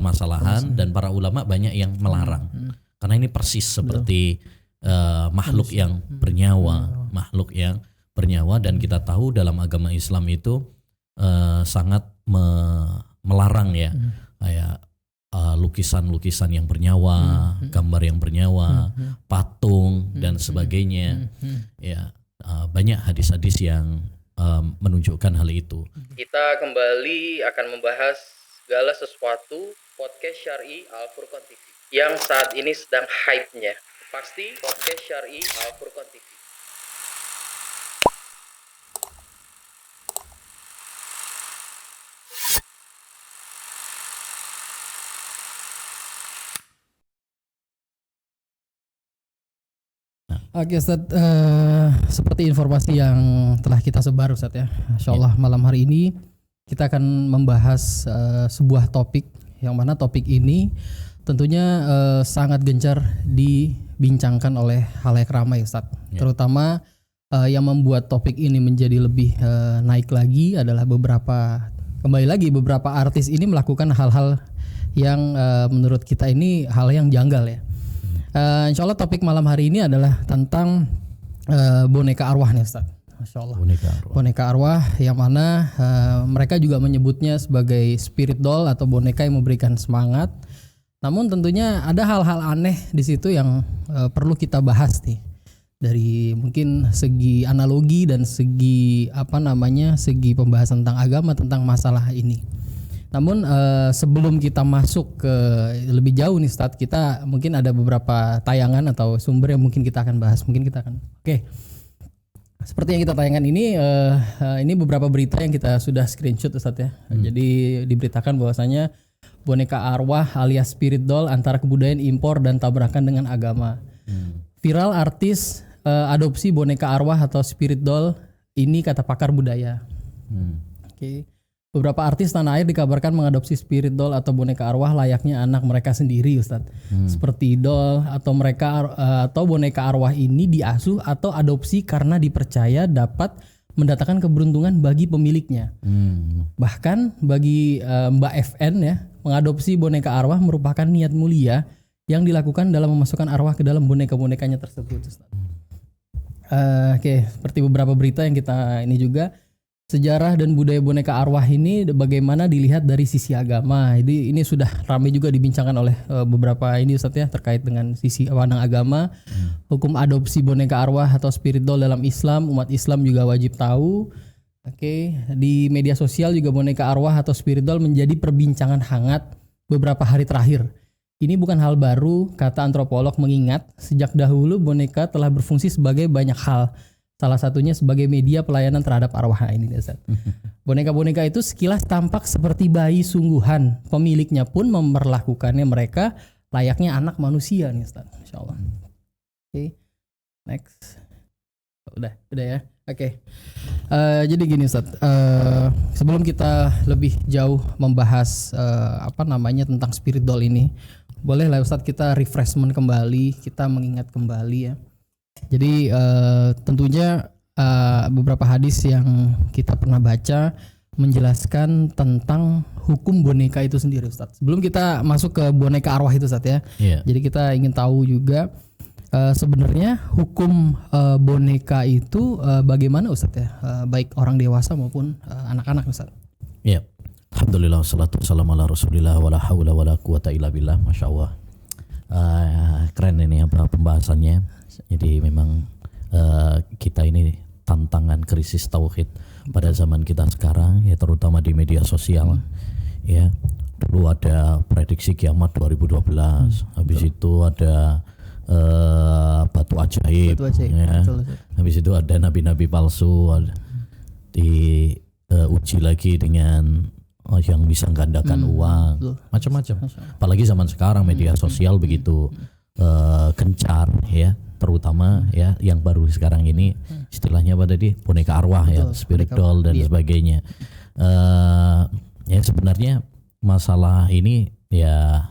permasalahan dan para ulama banyak yang melarang. Karena ini persis seperti makhluk yang bernyawa, dan kita tahu dalam agama Islam itu sangat melarang ya, kayak lukisan-lukisan yang bernyawa, gambar yang bernyawa, patung dan sebagainya. Ya, banyak hadis-hadis yang menunjukkan hal itu. Kita kembali akan membahas segala sesuatu podcast Syar'i Al Furqan TV yang saat ini sedang hype-nya. Pasti podcast Syar'i Al Furqan TV. Oke Ustaz, seperti informasi yang telah kita sebar Ustaz ya, insyaallah malam hari ini kita akan membahas sebuah topik yang mana topik ini tentunya sangat gencar dibincangkan oleh halayak ramai Ustaz. Terutama yang membuat topik ini menjadi lebih naik lagi adalah beberapa artis ini melakukan hal-hal yang menurut kita ini hal yang janggal ya. Insya Allah topik malam hari ini adalah tentang boneka arwah nih Ustaz. Masya Allah. Boneka arwah yang mana mereka juga menyebutnya sebagai spirit doll atau boneka yang memberikan semangat. Namun tentunya ada hal-hal aneh di situ yang perlu kita bahas nih. Dari mungkin segi analogi dan segi segi pembahasan tentang agama tentang masalah ini. Namun sebelum kita masuk ke lebih jauh nih Ustaz, kita mungkin ada beberapa tayangan atau sumber yang mungkin kita akan bahas. Oke. Seperti yang kita tayangkan ini beberapa berita yang kita sudah screenshot Ustaz ya. Jadi diberitakan bahwasanya boneka arwah alias spirit doll antara kebudayaan impor dan tabrakan dengan agama. Viral artis adopsi boneka arwah atau spirit doll ini kata pakar budaya. Oke. Beberapa artis tanah air dikabarkan mengadopsi spirit doll atau boneka arwah layaknya anak mereka sendiri Ustadz. Seperti doll atau boneka arwah ini diasuh atau adopsi karena dipercaya dapat mendatangkan keberuntungan bagi pemiliknya. Bahkan bagi Mbak FN ya, mengadopsi boneka arwah merupakan niat mulia yang dilakukan dalam memasukkan arwah ke dalam boneka-bonekanya tersebut Ustadz. Oke, seperti beberapa berita yang kita ini juga. Sejarah dan budaya boneka arwah ini bagaimana dilihat dari sisi agama. Jadi ini sudah ramai juga dibincangkan oleh beberapa ini Ustaz ya terkait dengan sisi pandang agama. Hukum adopsi boneka arwah atau spirit doll dalam Islam, umat Islam juga wajib tahu. Oke, di media sosial juga boneka arwah atau spirit doll menjadi perbincangan hangat beberapa hari terakhir. Ini bukan hal baru, kata antropolog mengingat sejak dahulu boneka telah berfungsi sebagai banyak hal. Salah satunya sebagai media pelayanan terhadap arwah ini Ustaz. Boneka-boneka itu sekilas tampak seperti bayi sungguhan. Pemiliknya pun memperlakukannya mereka layaknya anak manusia nih Ustaz. Insyaallah. Oke. Next. Udah ya. Oke. Jadi gini Ustaz. Sebelum kita lebih jauh membahas tentang spirit doll ini, bolehlah Ustaz kita refreshment kembali, kita mengingat kembali ya. Jadi tentunya beberapa hadis yang kita pernah baca menjelaskan tentang hukum boneka itu sendiri Ustaz. Sebelum kita masuk ke boneka arwah itu Ustaz ya. Jadi kita ingin tahu juga sebenarnya hukum boneka itu bagaimana Ustaz ya, baik orang dewasa maupun anak-anak Ustaz. Iya. Alhamdulillah wassalatu wassalamu ala Rasulillah wala haula wala quwata illa billah. Masyaallah. Keren ini pembahasannya. Jadi memang kita ini tantangan krisis tauhid pada zaman kita sekarang ya, terutama di media sosial ya. Dulu ada prediksi kiamat 2012, habis itu ada batu ajaib ya. Habis itu ada nabi-nabi palsu, diuji lagi dengan yang bisa menggandakan uang, macam-macam. Apalagi zaman sekarang media sosial begitu gencar ya, terutama ya yang baru sekarang ini istilahnya apa tadi, boneka arwah ya, spirit doll dan sebagainya. Ya sebenarnya masalah ini ya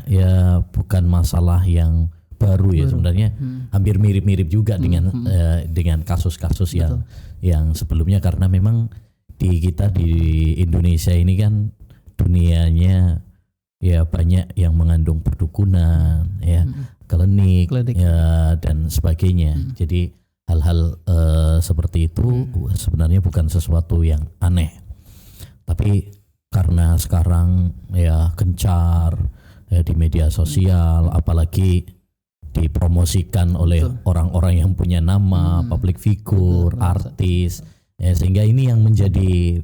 ya bukan masalah yang baru ya sebenarnya, hampir mirip-mirip juga dengan kasus-kasus yang sebelumnya, karena memang di Indonesia ini kan dunianya ya banyak yang mengandung perdukunan, ya, klinik, ya, dan sebagainya. Jadi hal-hal seperti itu sebenarnya bukan sesuatu yang aneh. Tapi karena sekarang ya gencar ya di media sosial, apalagi dipromosikan oleh orang-orang yang punya nama, public figure, artis, ya, sehingga ini yang menjadi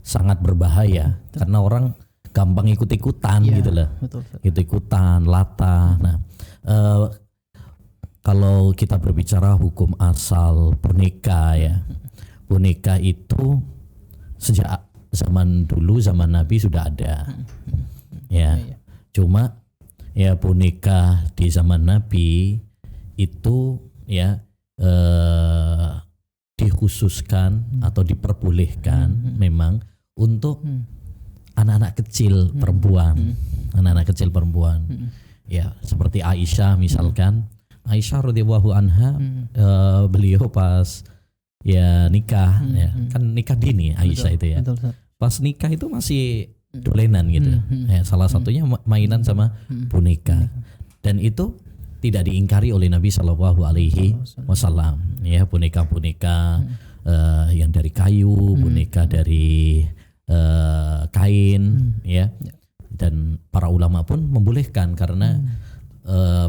sangat berbahaya karena orang gampang ikut-ikutan gitu loh, ikut-ikutan, latah. Nah, kalau kita berbicara hukum asal boneka ya, boneka itu sejak zaman dulu, zaman Nabi sudah ada, ya. Cuma ya boneka di zaman Nabi itu ya dikhususkan atau diperbolehkan memang untuk anak-anak kecil perempuan, anak-anak kecil perempuan, ya seperti Aisyah misalkan, Aisyah radhiyallahu anha, beliau pas ya nikah, ya kan nikah dini Aisyah itu ya, pas nikah itu masih dolenan gitu, ya, salah satunya mainan sama boneka, dan itu tidak diingkari oleh Nabi Shallallahu Alaihi Wasallam, ya boneka-boneka yang dari kayu, boneka dari kain, ya, dan para ulama pun membolehkan karena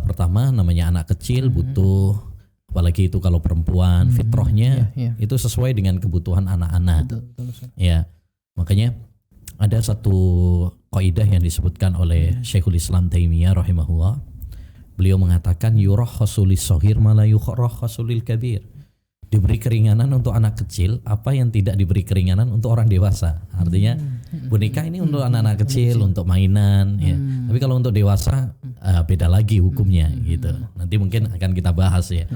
pertama namanya anak kecil butuh, apalagi itu kalau perempuan, fitrahnya itu sesuai dengan kebutuhan anak-anak, ya, makanya ada satu kaidah yang disebutkan oleh Syekhul Islam Taimiyah rahimahullah, beliau mengatakan yurahhasu lis-shaghir ma la yurahhasu lil-kabir. Diberi keringanan untuk anak kecil apa yang tidak diberi keringanan untuk orang dewasa. Artinya boneka ini untuk anak-anak kecil, untuk mainan, ya. Tapi kalau untuk dewasa beda lagi hukumnya gitu. Nanti mungkin akan kita bahas ya.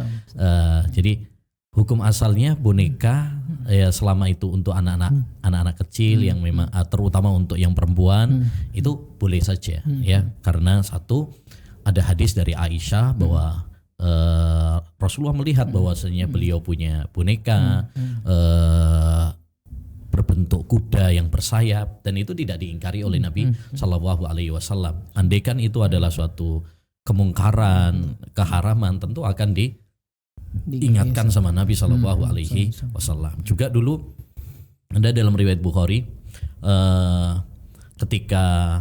Jadi hukum asalnya boneka ya selama itu untuk anak-anak kecil yang memang terutama untuk yang perempuan itu boleh saja, ya, karena satu ada hadis dari Aisyah bahwa Rasulullah melihat bahwasanya beliau punya boneka berbentuk kuda yang bersayap, dan itu tidak diingkari oleh Nabi Shallallahu Alaihi Wasallam. Andaikan itu adalah suatu kemungkaran, keharaman, tentu akan diingatkan sama Nabi Shallallahu Alaihi Wasallam. Juga dulu ada dalam riwayat Bukhari ketika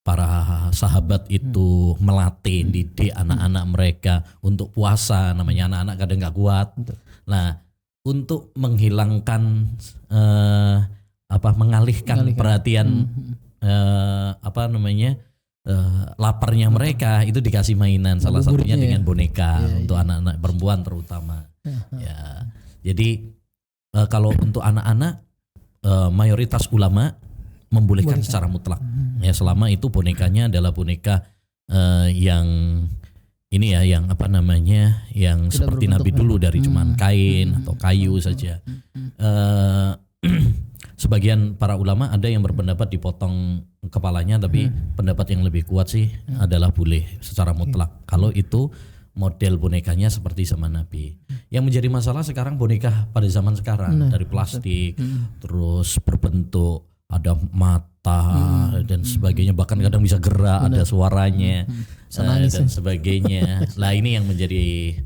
para sahabat itu melatih, didik anak-anak mereka untuk puasa, namanya anak-anak kadang nggak kuat. Nah, untuk menghilangkan mengalihkan perhatian laparnya mereka, itu dikasih mainan, salah satunya dengan boneka untuk anak-anak perempuan terutama. Ya, jadi kalau untuk anak-anak mayoritas ulama membolehkan secara mutlak, ya, selama itu bonekanya adalah boneka yang ini ya, yang yang seperti Nabi dulu dari cuman kain atau kayu saja. Sebagian para ulama ada yang berpendapat dipotong kepalanya, tapi pendapat yang lebih kuat sih adalah boleh secara mutlak kalau itu model bonekanya seperti zaman Nabi. Yang menjadi masalah sekarang boneka pada zaman sekarang dari plastik, terus berbentuk ada mata dan sebagainya, bahkan kadang bisa gerak, ada suaranya dan sebagainya. Lah ini yang menjadi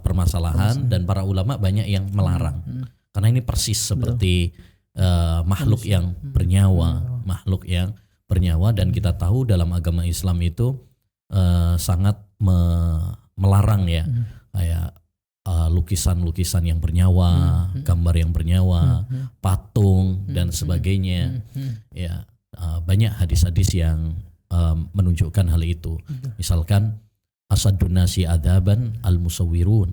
permasalahan, dan para ulama banyak yang melarang karena ini persis seperti makhluk yang bernyawa, dan kita tahu dalam agama Islam itu sangat melarang ya, kayak lukisan-lukisan yang bernyawa, gambar yang bernyawa, patung dan sebagainya. Ya, banyak hadis-hadis yang menunjukkan hal itu. Misalkan asadun nasi adaban al-musawwirun.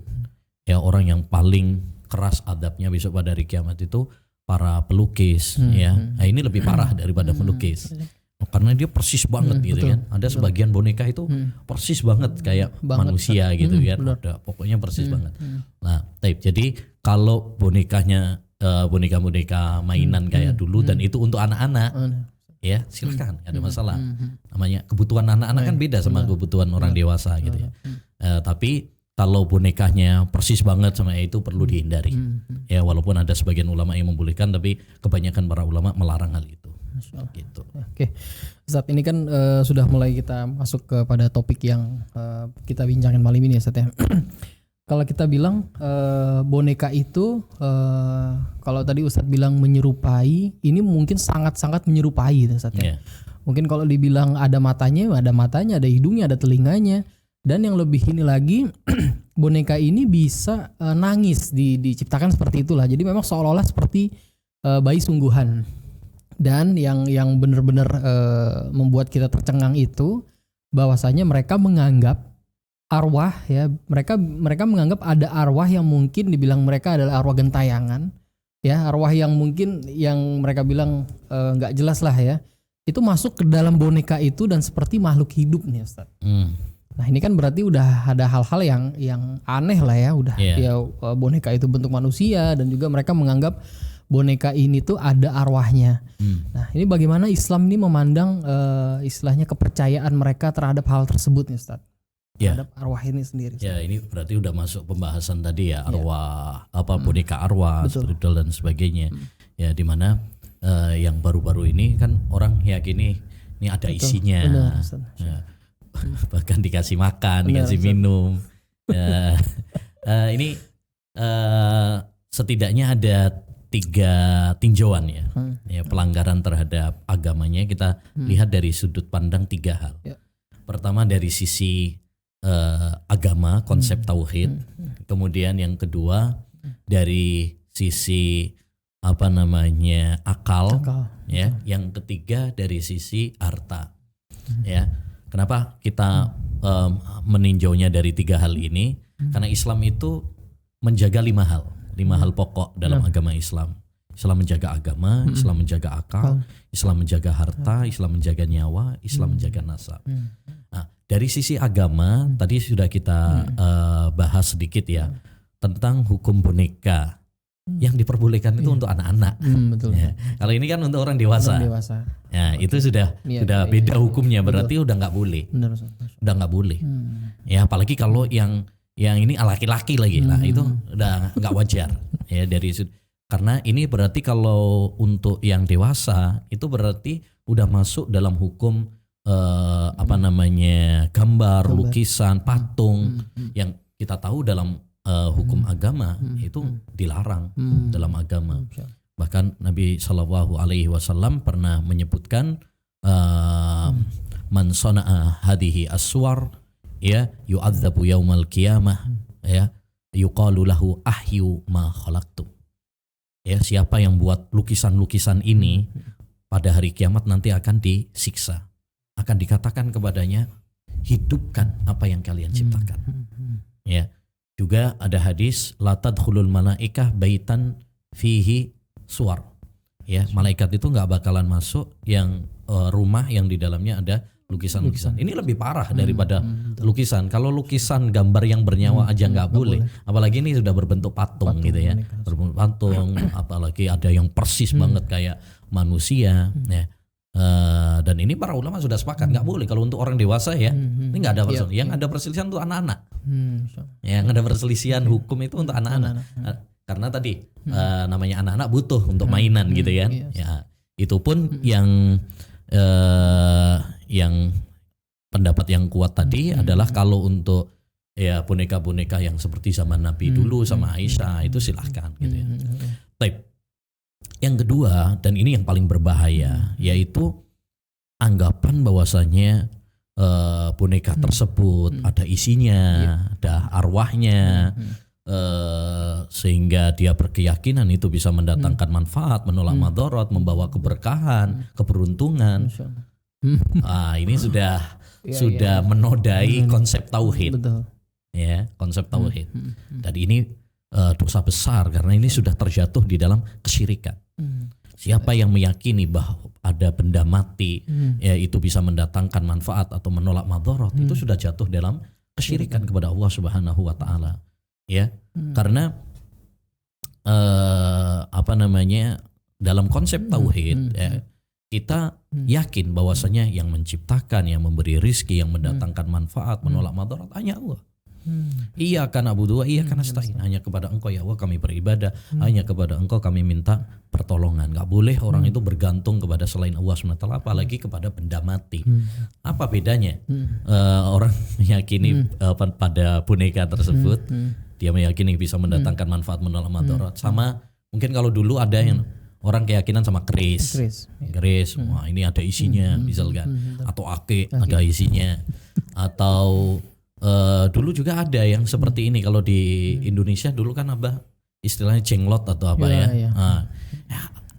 Ya, orang yang paling keras adabnya besok pada hari kiamat itu para pelukis, ya. Nah, ini lebih parah daripada pelukis. Karena dia persis banget gitu kan. Ada sebagian boneka itu persis banget kayak manusia gitu kan. Ada pokoknya persis banget. Nah, jadi kalau bonekanya boneka-boneka mainan kayak dulu dan itu untuk anak-anak, ya silakan, ada masalah. Namanya kebutuhan anak-anak kan beda sama kebutuhan orang dewasa gitu ya. Tapi kalau bonekanya persis banget sama itu perlu dihindari. Ya, walaupun ada sebagian ulama yang membolehkan, tapi kebanyakan para ulama melarang hal itu. Gitu. Oke, Ustaz ini kan sudah mulai kita masuk kepada topik yang kita bincangin malam ini ya Ustaz ya. Kalau kita bilang boneka itu kalau tadi Ustaz bilang menyerupai, ini mungkin sangat-sangat menyerupai ya Ustaz ya. Mungkin kalau dibilang ada matanya, ada hidungnya, ada telinganya. Dan yang lebih ini lagi boneka ini bisa nangis, diciptakan seperti itulah. Jadi memang seolah-olah seperti bayi sungguhan. Dan yang benar-benar membuat kita tercengang itu bahwasanya mereka menganggap arwah ya, mereka menganggap ada arwah yang mungkin dibilang mereka adalah arwah gentayangan ya, arwah yang mungkin yang mereka bilang nggak jelas lah ya, itu masuk ke dalam boneka itu dan seperti makhluk hidup nih Ustaz. Nah ini kan berarti udah ada hal-hal yang aneh lah ya, udah ya boneka itu bentuk manusia dan juga mereka menganggap boneka ini tuh ada arwahnya. Nah ini bagaimana Islam ini memandang istilahnya kepercayaan mereka terhadap hal tersebut nih Ustaz? Terhadap arwah ini sendiri. Ya ini berarti udah masuk pembahasan tadi ya, arwah boneka arwah, spiritual dan sebagainya. Ya dimana yang baru-baru ini kan orang yakini ini ada isinya. Benar, ya, bahkan dikasih makan, dikasih minum. Ini setidaknya ada 3 tinjauan ya, pelanggaran terhadap agamanya kita lihat dari sudut pandang 3 hal. Pertama dari sisi agama, konsep tauhid. Kemudian yang kedua dari sisi akal. Ya. Yang ketiga dari sisi harta. Ya. Kenapa kita meninjaunya dari 3 hal ini? Karena Islam itu menjaga 5 hal. 5 hal pokok dalam agama Islam. Islam menjaga agama, Islam menjaga akal, Islam menjaga harta, Islam menjaga nyawa, Islam menjaga nasab. Nah, dari sisi agama tadi sudah kita bahas sedikit ya tentang hukum boneka yang diperbolehkan itu untuk anak-anak. Betul. Ya. Kalau ini kan untuk orang dewasa. Ya, itu sudah beda hukumnya, berarti udah nggak boleh. Benar, udah nggak boleh. Ya apalagi kalau yang ini laki-laki lagi, nah itu udah nggak wajar ya karena ini berarti kalau untuk yang dewasa itu berarti udah masuk dalam hukum gambar, lukisan, patung yang kita tahu dalam hukum agama itu dilarang dalam agama. Bahkan Nabi SAW pernah menyebutkan man sana'a hadhihi aswar ya yu'adzabu yaumal qiyamah ya yuqalu lahu ahyu ma khalaqtum. Ya, siapa yang buat lukisan-lukisan ini pada hari kiamat nanti akan disiksa. Akan dikatakan kepadanya, hidupkan apa yang kalian ciptakan. Ya. Juga ada hadis la tadkhulul malaikah baitan fihi suwar. Ya, malaikat itu enggak bakalan masuk yang rumah yang di dalamnya ada lukisan-lukisan. Ini lebih parah daripada lukisan. Kalau lukisan gambar yang bernyawa aja nggak boleh. Apalagi ini sudah berbentuk patung gitu ya. Berbentuk patung, apalagi ada yang persis banget kayak manusia. Ya. Dan ini para ulama sudah sepakat nggak boleh kalau untuk orang dewasa ya. Ini nggak ada perselisihan. Yang ada perselisihan untuk anak-anak. Yang ada perselisihan hukum itu untuk anak-anak. Karena tadi namanya anak-anak butuh untuk mainan gitu kan. Ya, itu pun yang pendapat yang kuat tadi adalah kalau untuk ya boneka-boneka yang seperti zaman Nabi dulu sama Aisyah itu silahkan gitu ya. Tapi yang kedua dan ini yang paling berbahaya yaitu anggapan bahwasanya boneka tersebut ada isinya, ada arwahnya, sehingga dia berkeyakinan itu bisa mendatangkan manfaat, menolak madarat, membawa keberkahan, keberuntungan. Ini sudah menodai konsep tauhid. Betul. Ya, konsep tauhid. Dan ini dosa besar karena ini sudah terjatuh di dalam kesyirikan. Siapa yang meyakini bahwa ada benda mati ya itu bisa mendatangkan manfaat atau menolak madarat, itu sudah jatuh dalam kesyirikan kepada Allah Subhanahu wa taala. Ya. Karena dalam konsep tauhid ya, kita yakin bahwasanya yang menciptakan, yang memberi rizki, yang mendatangkan manfaat, menolak madarat hanya Allah. Iyyaka na'budu wa iyyaka nasta'in. Hanya kepada Engkau ya Allah kami beribadah, hanya kepada Engkau kami minta pertolongan. Gak boleh orang itu bergantung kepada selain Allah SWT, apalagi kepada benda mati. Apa bedanya? Orang meyakini pada boneka tersebut, dia meyakini bisa mendatangkan manfaat menolak madarat. Sama mungkin kalau dulu ada yang orang keyakinan sama keris. Wah ini ada isinya misalkan, atau ake ada isinya, atau dulu juga ada yang seperti ini. Kalau di Indonesia dulu kan apa istilahnya jenglot atau apa ya.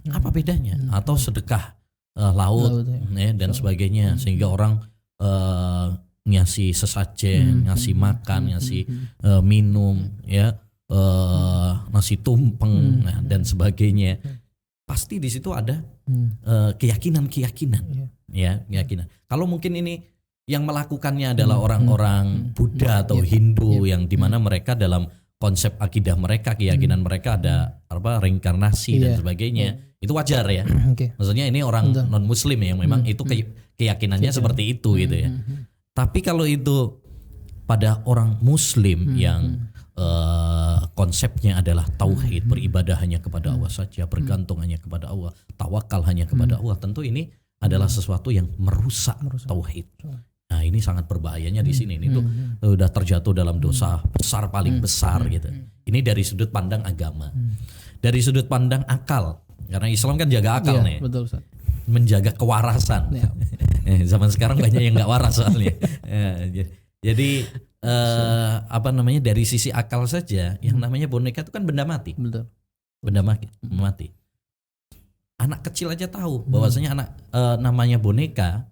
Apa bedanya? Atau sedekah laut ya, dan sebagainya, sehingga orang ngasih sesajen, ngasih makan, ngasih minum ya, nasi tumpeng dan sebagainya. Pasti di situ ada keyakinan-keyakinan ya, keyakinan. Kalau mungkin ini yang melakukannya adalah orang-orang Buddha atau Hindu yang dimana mereka dalam konsep akidah mereka, keyakinan mereka ada reinkarnasi dan sebagainya, itu wajar ya. Maksudnya ini orang non Muslim yang memang itu keyakinannya seperti itu gitu ya. Tapi kalau itu pada orang Muslim yang konsepnya adalah tauhid, beribadah hanya kepada Allah saja, bergantung hanya kepada Allah, tawakal hanya kepada Allah, tentu ini adalah sesuatu yang merusak tauhid. Nah ini sangat berbahayanya di sini. Ini tuh udah terjatuh dalam dosa besar paling besar gitu. Ini dari sudut pandang agama. Dari sudut pandang akal, karena Islam kan jaga akal nih. Betul, Ustaz. Menjaga kewarasan. Zaman sekarang banyak yang nggak waras soalnya. Jadi dari sisi akal saja, yang namanya boneka itu kan benda mati. Betul. Benda mati. Anak kecil aja tahu bahwasanya namanya boneka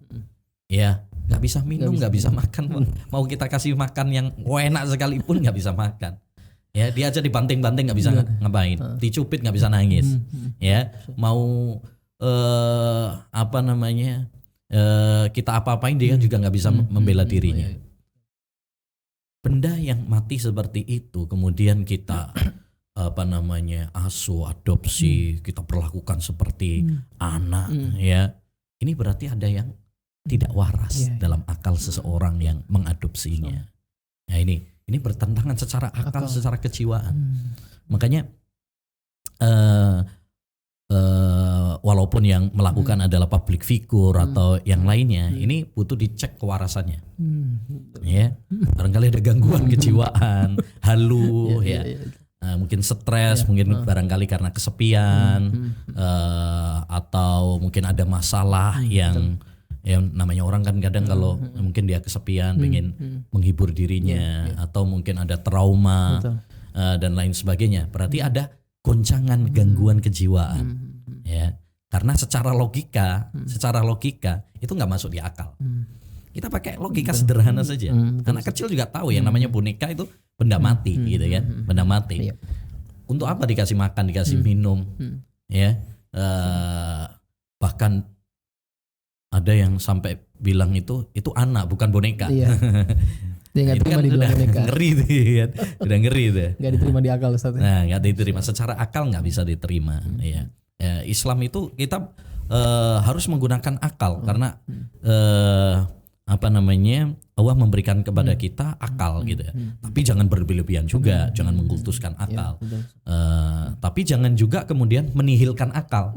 ya nggak bisa minum, nggak bisa makan. Mau kita kasih makan yang enak sekalipun nggak bisa makan. Ya dia aja dibanting-banting nggak bisa ngapain, dicubit nggak bisa nangis. Ya mau kita apa-apain dia juga nggak bisa membela dirinya. Benda yang mati seperti itu kemudian kita asuh, adopsi, kita perlakukan seperti anak ya. Ini berarti ada yang tidak waras dalam akal seseorang yang mengadopsinya. Nah ini bertentangan secara akal, secara kejiwaan. Makanya walaupun yang melakukan adalah public figure atau yang lainnya, ini butuh dicek kewarasannya. Ya, barangkali ada gangguan kejiwaan, halu, mungkin stres, mungkin barangkali karena kesepian, atau mungkin ada masalah yang namanya orang kan kadang kalau mungkin dia kesepian, pengen menghibur dirinya, atau mungkin ada trauma dan lain sebagainya. Berarti ada goncangan, gangguan kejiwaan, ya. Karena secara logika itu nggak masuk di akal. Kita pakai logika sederhana saja. Anak kecil juga tahu yang namanya boneka itu benda mati, gitu kan, benda mati. Untuk apa dikasih makan, dikasih minum, ya. Bahkan ada yang sampai bilang itu anak bukan boneka. Iya. Dia nggak terima kan dibilang boneka. Ngeri tuh kan. Udah ngeri tuh. Nggak diterima di akal, Ustaz. Nah nggak diterima, secara akal nggak bisa diterima. Ya. Islam itu kita harus menggunakan akal karena Allah memberikan kepada kita akal gitu ya. Tapi jangan berlebihan juga, jangan mengkultuskan akal. Tapi jangan juga kemudian menihilkan akal.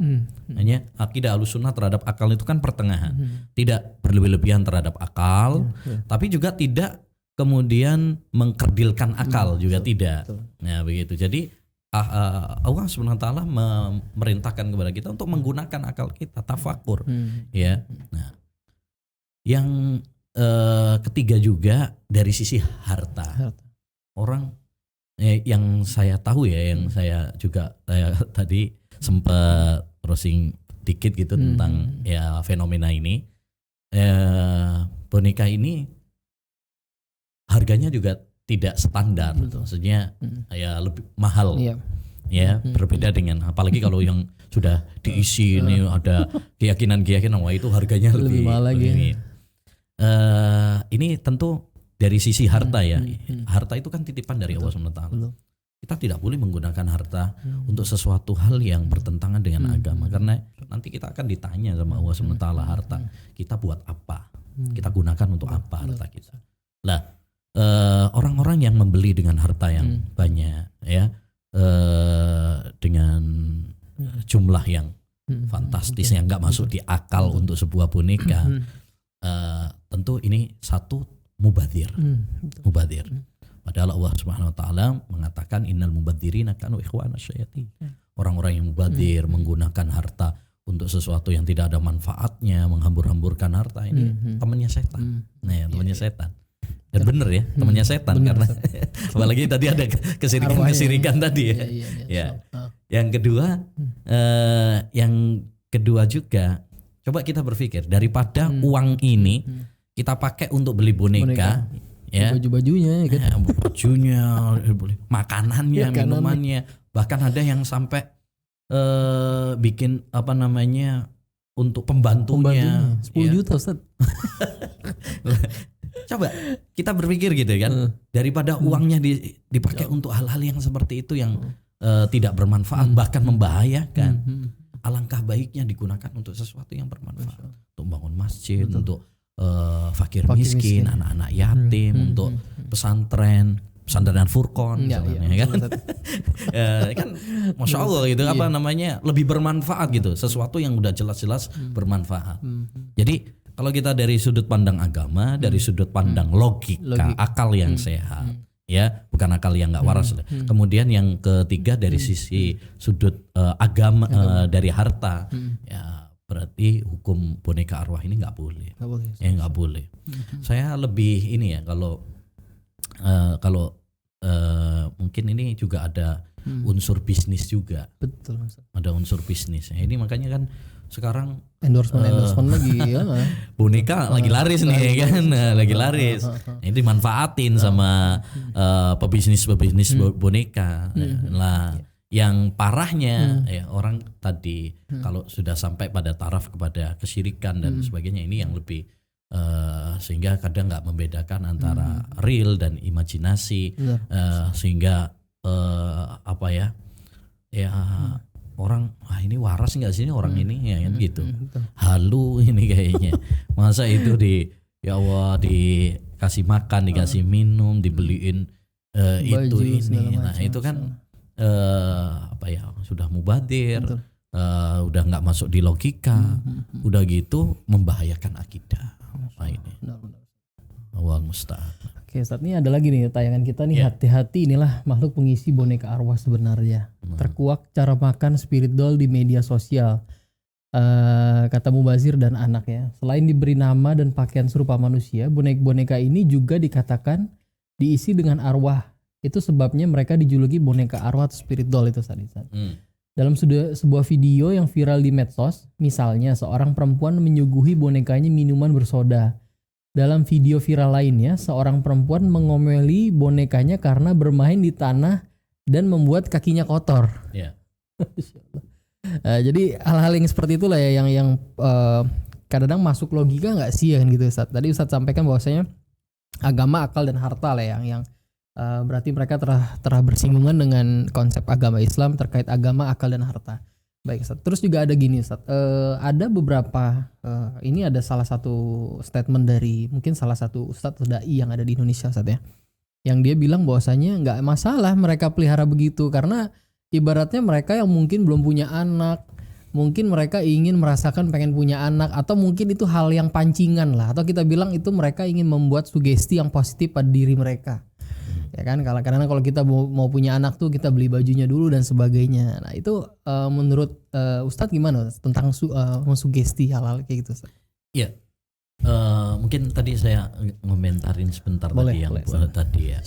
Hanya akidah Ahlussunnah terhadap akal itu kan pertengahan. Tidak berlebihan terhadap akal, tapi juga tidak kemudian mengkerdilkan akal juga tidak. Nah, begitu. Jadi Allah SWT memerintahkan kepada kita untuk menggunakan akal kita, tafakur. Ya. Nah, yang ketiga juga dari sisi harta. Orang yang saya tahu ya, yang saya tadi sempat browsing dikit gitu tentang ya fenomena ini. Boneka ini harganya juga tidak standar. Maksudnya ya lebih mahal. Ya, berbeda dengan apalagi kalau yang sudah diisi ini ada keyakinan wah itu harganya lebih mahal lagi. Ini tentu dari sisi harta ya. Harta itu kan titipan dari Allah SWT. Kita tidak boleh menggunakan harta untuk sesuatu hal yang bertentangan dengan agama, karena nanti kita akan ditanya sama Allah SWT, harta kita buat apa? Kita gunakan untuk apa harta kita? Lah, orang-orang yang membeli dengan harta yang banyak, ya, dengan jumlah yang fantastis yang nggak masuk di akal untuk sebuah boneka, tentu ini satu mubadzir. Padahal Allah Subhanahu Wa Taala mengatakan innal mubadzirina kanu ikhwana syayatin. Orang-orang yang mubadzir menggunakan harta untuk sesuatu yang tidak ada manfaatnya, menghambur-hamburkan harta, ini temannya setan. Nah, temannya setan. Dan benar ya, temannya setan, karena apalagi tadi ada kesirikan tadi ya. Ya. Yang kedua juga, coba kita berpikir, daripada uang ini kita pakai untuk beli boneka. Ya, baju-bajunya, makanannya, minumannya, bahkan ada yang sampai bikin untuk pembantunya 10 juta Ustaz. Coba kita berpikir gitu kan, daripada uangnya dipakai untuk hal-hal yang seperti itu yang tidak bermanfaat, bahkan membahayakan. Alangkah baiknya digunakan untuk sesuatu yang bermanfaat, untuk bangun masjid, untuk fakir miskin, anak-anak yatim, untuk pesantren Furqon, kan? Kan, masya Allah gitu, lebih bermanfaat gitu, sesuatu yang udah jelas-jelas bermanfaat. Jadi kalau kita dari sudut pandang agama, dari sudut pandang logika, akal yang sehat, ya, bukan akal yang nggak waras. Kemudian yang ketiga dari sisi sudut agama, dari harta, ya. Berarti hukum boneka arwah ini nggak boleh. Nggak boleh. Saya lebih ini ya, kalau mungkin ini juga ada unsur bisnis juga. Betul. Ada unsur bisnis. Ini makanya kan sekarang endorsement lagi ya. Boneka lagi laris nih kan, lagi laris. Ini dimanfaatin sama pebisnis boneka. Lah. Yang parahnya ya, orang tadi kalau sudah sampai pada taraf kepada kesyirikan dan sebagainya, ini yang lebih sehingga kadang nggak membedakan antara real dan imajinasi, sehingga orang ini waras nggak sih ini orang ini ya kan gitu, halu ini kayaknya, masa itu ya Allah dikasih makan, dikasih minum, dibeliin itu ini, nah itu kan sudah mubadzir, udah nggak masuk di logika, udah gitu membahayakan akidah. Ini Allah musta'an. Oke, saat ini ada lagi nih tayangan kita nih, hati-hati, inilah makhluk pengisi boneka arwah sebenarnya. Terkuak cara makan spirit doll di media sosial, kata Mubazir dan anak ya. Selain diberi nama dan pakaian serupa manusia, boneka ini juga dikatakan diisi dengan arwah. Itu sebabnya mereka dijuluki boneka arwah atau spirit doll itu tadi. Dalam sebuah video yang viral di medsos, misalnya seorang perempuan menyuguhi bonekanya minuman bersoda. Dalam video viral lainnya, seorang perempuan mengomeli bonekanya karena bermain di tanah dan membuat kakinya kotor. Jadi hal-hal yang seperti itulah ya yang kadang-kadang masuk logika nggak sih ya kan gitu Ustaz. Tadi Ustaz sampaikan bahwasanya agama, akal dan harta lah yang berarti mereka telah bersinggungan dengan konsep agama Islam terkait agama, akal dan harta. Baik Ustaz. Terus juga ada gini Ustaz, ada beberapa ini ada salah satu statement dari mungkin salah satu Ustaz atau dai yang ada di Indonesia Ustaz ya, yang dia bilang bahwasanya nggak masalah mereka pelihara begitu, karena ibaratnya mereka yang mungkin belum punya anak, mungkin mereka ingin merasakan pengen punya anak, atau mungkin itu hal yang pancingan lah, atau kita bilang itu mereka ingin membuat sugesti yang positif pada diri mereka. Ya kan, karena kalau kita mau punya anak tuh kita beli bajunya dulu dan sebagainya. Nah itu menurut Ustadz gimana tentang sugesti hal-hal kayak gitu? Iya, mungkin tadi saya ngomentarin sebentar tadi ya,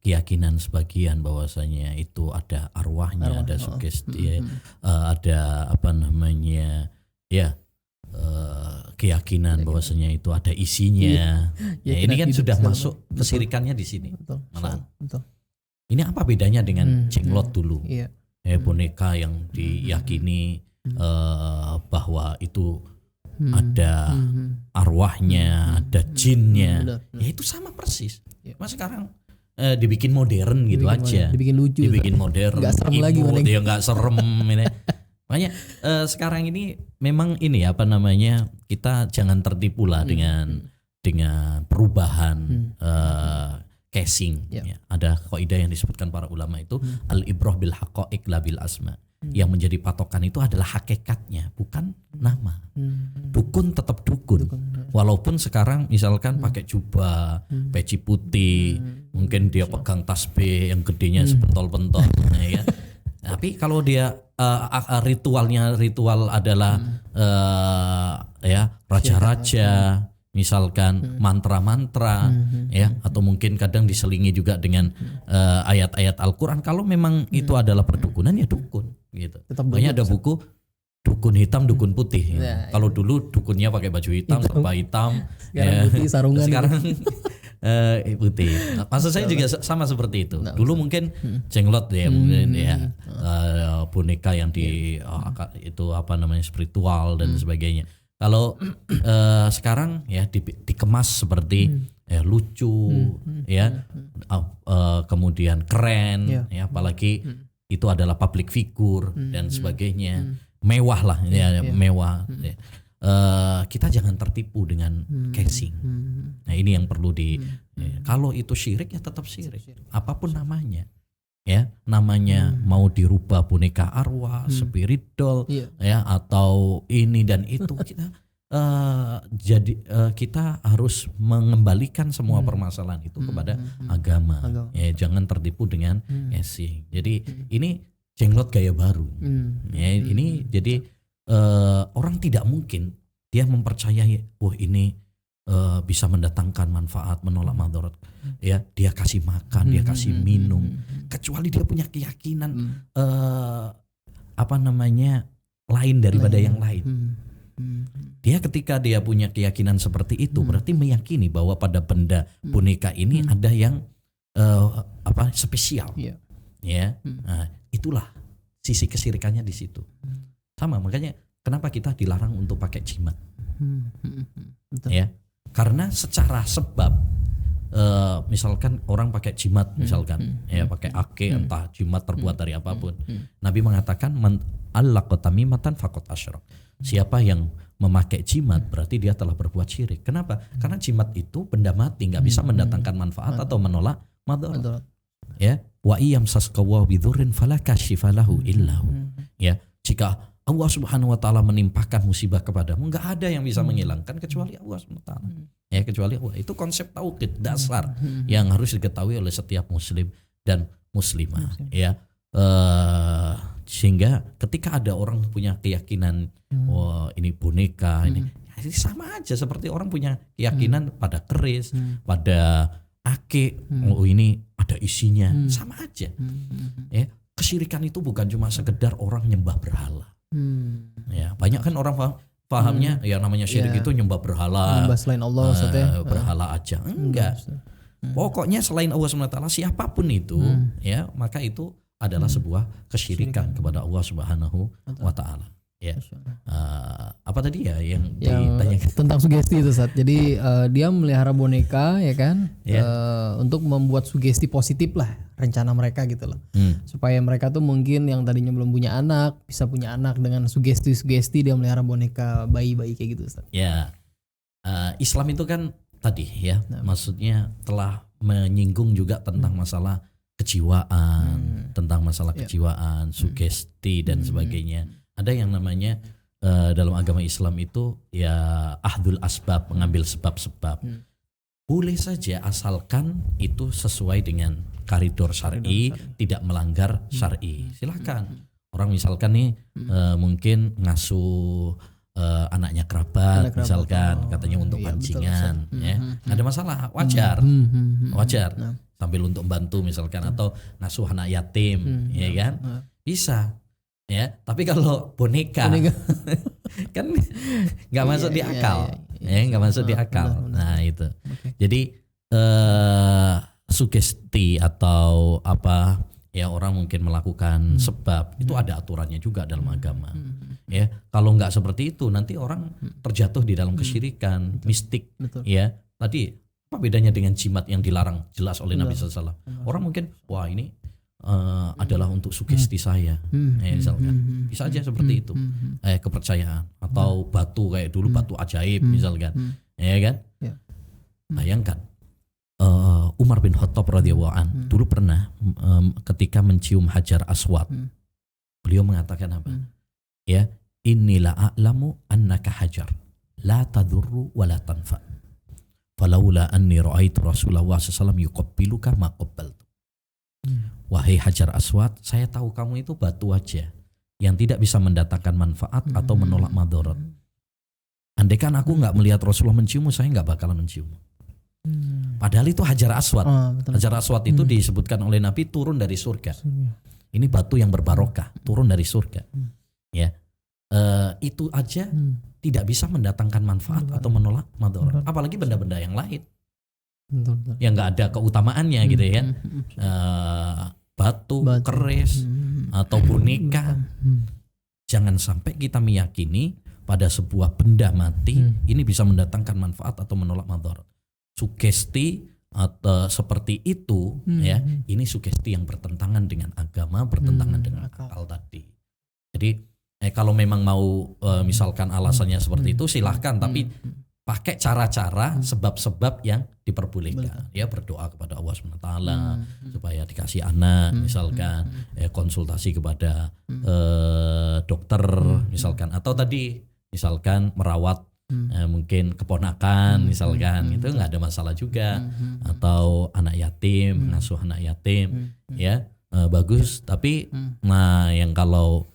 keyakinan sebagian bahwasanya itu ada arwahnya, ada sugesti, ada keyakinan bahwasanya itu ada isinya. Ini kan sudah masuk kesirikannya di sini. Betul. Ini apa bedanya dengan jenglot dulu? Boneka yang diyakini bahwa itu ada arwahnya, ada jinnya. Ya itu sama persis. Mas sekarang dibikin modern gitu aja. Dibikin lucu. Dibikin modern. Enggak serem lagi. Dia enggak serem ini. Makanya sekarang ini memang ini kita jangan tertipu lah dengan dengan perubahan casing. Ya. Ada kaidah yang disebutkan para ulama itu al-ibrah bil haqa'iq la bil asma. Yang menjadi patokan itu adalah hakikatnya, bukan nama. Dukun tetap dukun. Walaupun sekarang misalkan pakai jubah, peci putih, mungkin dia pegang tasbih yang gedenya sepentol-pentol, ya. Tapi kalau dia ritual adalah ya raja-raja, misalkan mantra-mantra, ya, atau mungkin kadang diselingi juga dengan ayat-ayat Al-Quran. Kalau memang itu adalah perdukunan, ya dukun, gitu. Banyak ada buku dukun hitam, dukun putih. Kalau dulu dukunnya pakai baju hitam, serba hitam, sekarang putih, sarungan. Sekarang putih. Maksud saya juga sama seperti itu. Dulu mungkin jenglot ya, mungkin ya boneka yang itu apa namanya spiritual dan sebagainya. Kalau sekarang ya dikemas seperti lucu, ya, kemudian keren, ya, apalagi itu adalah public figure dan sebagainya, mewah lah, ya, mewah. Ya. Kita jangan tertipu dengan casing. Nah ini yang perlu kalau itu syirik ya tetap syirik, apapun namanya. Ya, namanya mau dirubah boneka arwah, spirit doll, ya, atau ini dan itu, kita kita harus mengembalikan semua permasalahan itu kepada agama. Ya, jangan tertipu dengan casing. Jadi ini jenglot gaya baru. Ya, ini jadi orang tidak mungkin dia mempercayai, wah ini bisa mendatangkan manfaat, menolak madarat. Ya, dia kasih makan, dia kasih minum, kecuali dia punya keyakinan apa namanya lain daripada yang lain. Dia ketika dia punya keyakinan seperti itu, berarti meyakini bahwa pada benda boneka ini ada yang apa spesial. Ya, nah, itulah sisi kesyirikannya di situ. Sama, makanya kenapa kita dilarang untuk pakai jimat. Ya, karena secara sebab misalkan orang pakai jimat, misalkan ya pakai ake, entah jimat terbuat dari apapun. Nabi mengatakan man allaqa tamimatan faqad asyrak. Siapa yang memakai jimat berarti dia telah berbuat syirik. Kenapa? Karena jimat itu benda mati, nggak bisa mendatangkan manfaat atau menolak madarat. Ya, wa iyam saskawa bidurrin fala kashifa lahu illahu. Ya, jika Allah Subhanahu wa taala menimpakan musibah kepadamu, enggak ada yang bisa menghilangkan kecuali Allah Subhanahu wa taala. Ya, kecuali Allah. Itu konsep tauhid dasar yang harus diketahui oleh setiap muslim dan muslimah, ya. Sehingga ketika ada orang punya keyakinan wah ini boneka ini sama aja seperti orang punya keyakinan pada keris, pada ake, oh ini ada isinya, sama aja. Ya, kesyirikan itu bukan cuma sekedar orang nyembah berhala. Ya, banyak kan orang pahamnya ya namanya syirik itu nyembah berhala, nyembah selain Allah, berhala aja. Enggak. Pokoknya selain Allah SWT siapapun itu, ya, maka itu adalah sebuah kesyirikan kepada Allah Subhanahu wa taala. Ya. Apa tadi ya yang ditanyakan tentang sugesti itu, Ustaz. Jadi dia melihara boneka, ya kan, untuk membuat sugesti positif lah rencana mereka gitu loh. Supaya mereka tuh mungkin yang tadinya belum punya anak bisa punya anak dengan sugesti-sugesti dia melihara boneka bayi-bayi kayak gitu, Ustaz. Ya. Islam itu kan tadi ya, maksudnya telah menyinggung juga tentang masalah kejiwaan, tentang masalah kejiwaan, sugesti dan sebagainya. Ada yang namanya dalam agama Islam itu ya ahdul asbab, mengambil sebab-sebab. Boleh saja asalkan itu sesuai dengan koridor syar'i, tidak melanggar syar'i. Silakan. Orang misalkan nih mungkin ngasuh anaknya kerabat, misalkan katanya untuk pancingan, ya. Ada masalah, wajar. Sambil untuk bantu misalkan, atau ngasuh anak yatim, ya kan? Bisa. Ya, tapi kalau boneka kan nggak masuk di akal, nggak masuk di akal. Nah itu, jadi sugesti atau apa ya, orang mungkin melakukan sebab itu ada aturannya juga dalam agama. Ya, kalau nggak seperti itu nanti orang terjatuh di dalam kesyirikan, mistik. Ya, tadi apa bedanya dengan jimat yang dilarang jelas oleh Nabi SAW? Orang mungkin wah ini adalah untuk sugesti saya, misalkan bisa aja seperti itu, kepercayaan, atau batu kayak dulu batu ajaib misalkan, ya kan, Bayangkan Umar bin Khattab radhiyallahu an dulu pernah ketika mencium Hajar Aswad, beliau mengatakan apa? Ya, innila a'lamu annaka hajar la tadurru wa la tanfa. Falaula anni ra'aitu Rasulullah SAW yuqabbiluka ma qabbaltu. Wahai Hajar Aswad, saya tahu kamu itu batu aja yang tidak bisa mendatangkan manfaat atau menolak madarat. Andaikan aku nggak melihat Rasulullah menciummu, saya nggak bakalan menciummu. Padahal itu Hajar Aswad. Hajar Aswad itu disebutkan oleh Nabi turun dari surga. Ini batu yang berbarokah, turun dari surga. Ya, itu aja tidak bisa mendatangkan manfaat atau menolak madarat. Apalagi benda-benda yang lain yang nggak ada keutamaannya gitu ya. Batu, keris, atau boneka. Jangan sampai kita meyakini pada sebuah benda mati ini bisa mendatangkan manfaat atau menolak madarat. Sugesti atau seperti itu ya, ini sugesti yang bertentangan dengan agama, bertentangan dengan akal tadi. Jadi kalau memang mau misalkan alasannya seperti itu silahkan, tapi pakai cara-cara sebab-sebab yang diperbolehkan. Ya, berdoa kepada Allah SWT supaya dikasih anak misalkan, konsultasi kepada dokter misalkan, atau tadi misalkan merawat mungkin keponakan misalkan, itu nggak ada masalah juga, atau anak yatim, ngasuh anak yatim, ya bagus. Tapi nah yang kalau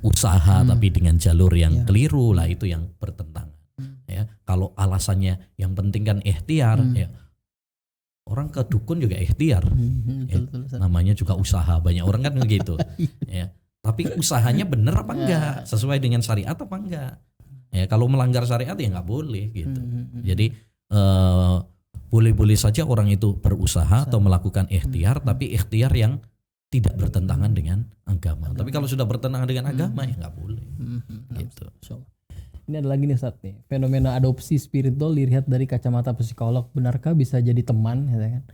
usaha tapi dengan jalur yang keliru lah, itu yang bertentangan. Ya, kalau alasannya yang penting kan ikhtiar, ya orang ke dukun juga ikhtiar, namanya juga usaha, banyak orang kan begitu. Ya, tapi usahanya benar apa enggak, sesuai dengan syariat apa enggak? Ya, kalau melanggar syariat ya nggak boleh gitu. Jadi boleh-boleh saja orang itu berusaha atau melakukan ikhtiar, tapi ikhtiar yang tidak bertentangan dengan agama. Tapi kalau sudah bertentangan dengan agama ya nggak boleh. Gitu. Ini ada lagi nih Ustaz nih, fenomena adopsi spiritual dilihat dari kacamata psikolog. Benarkah bisa jadi teman? Ya kan?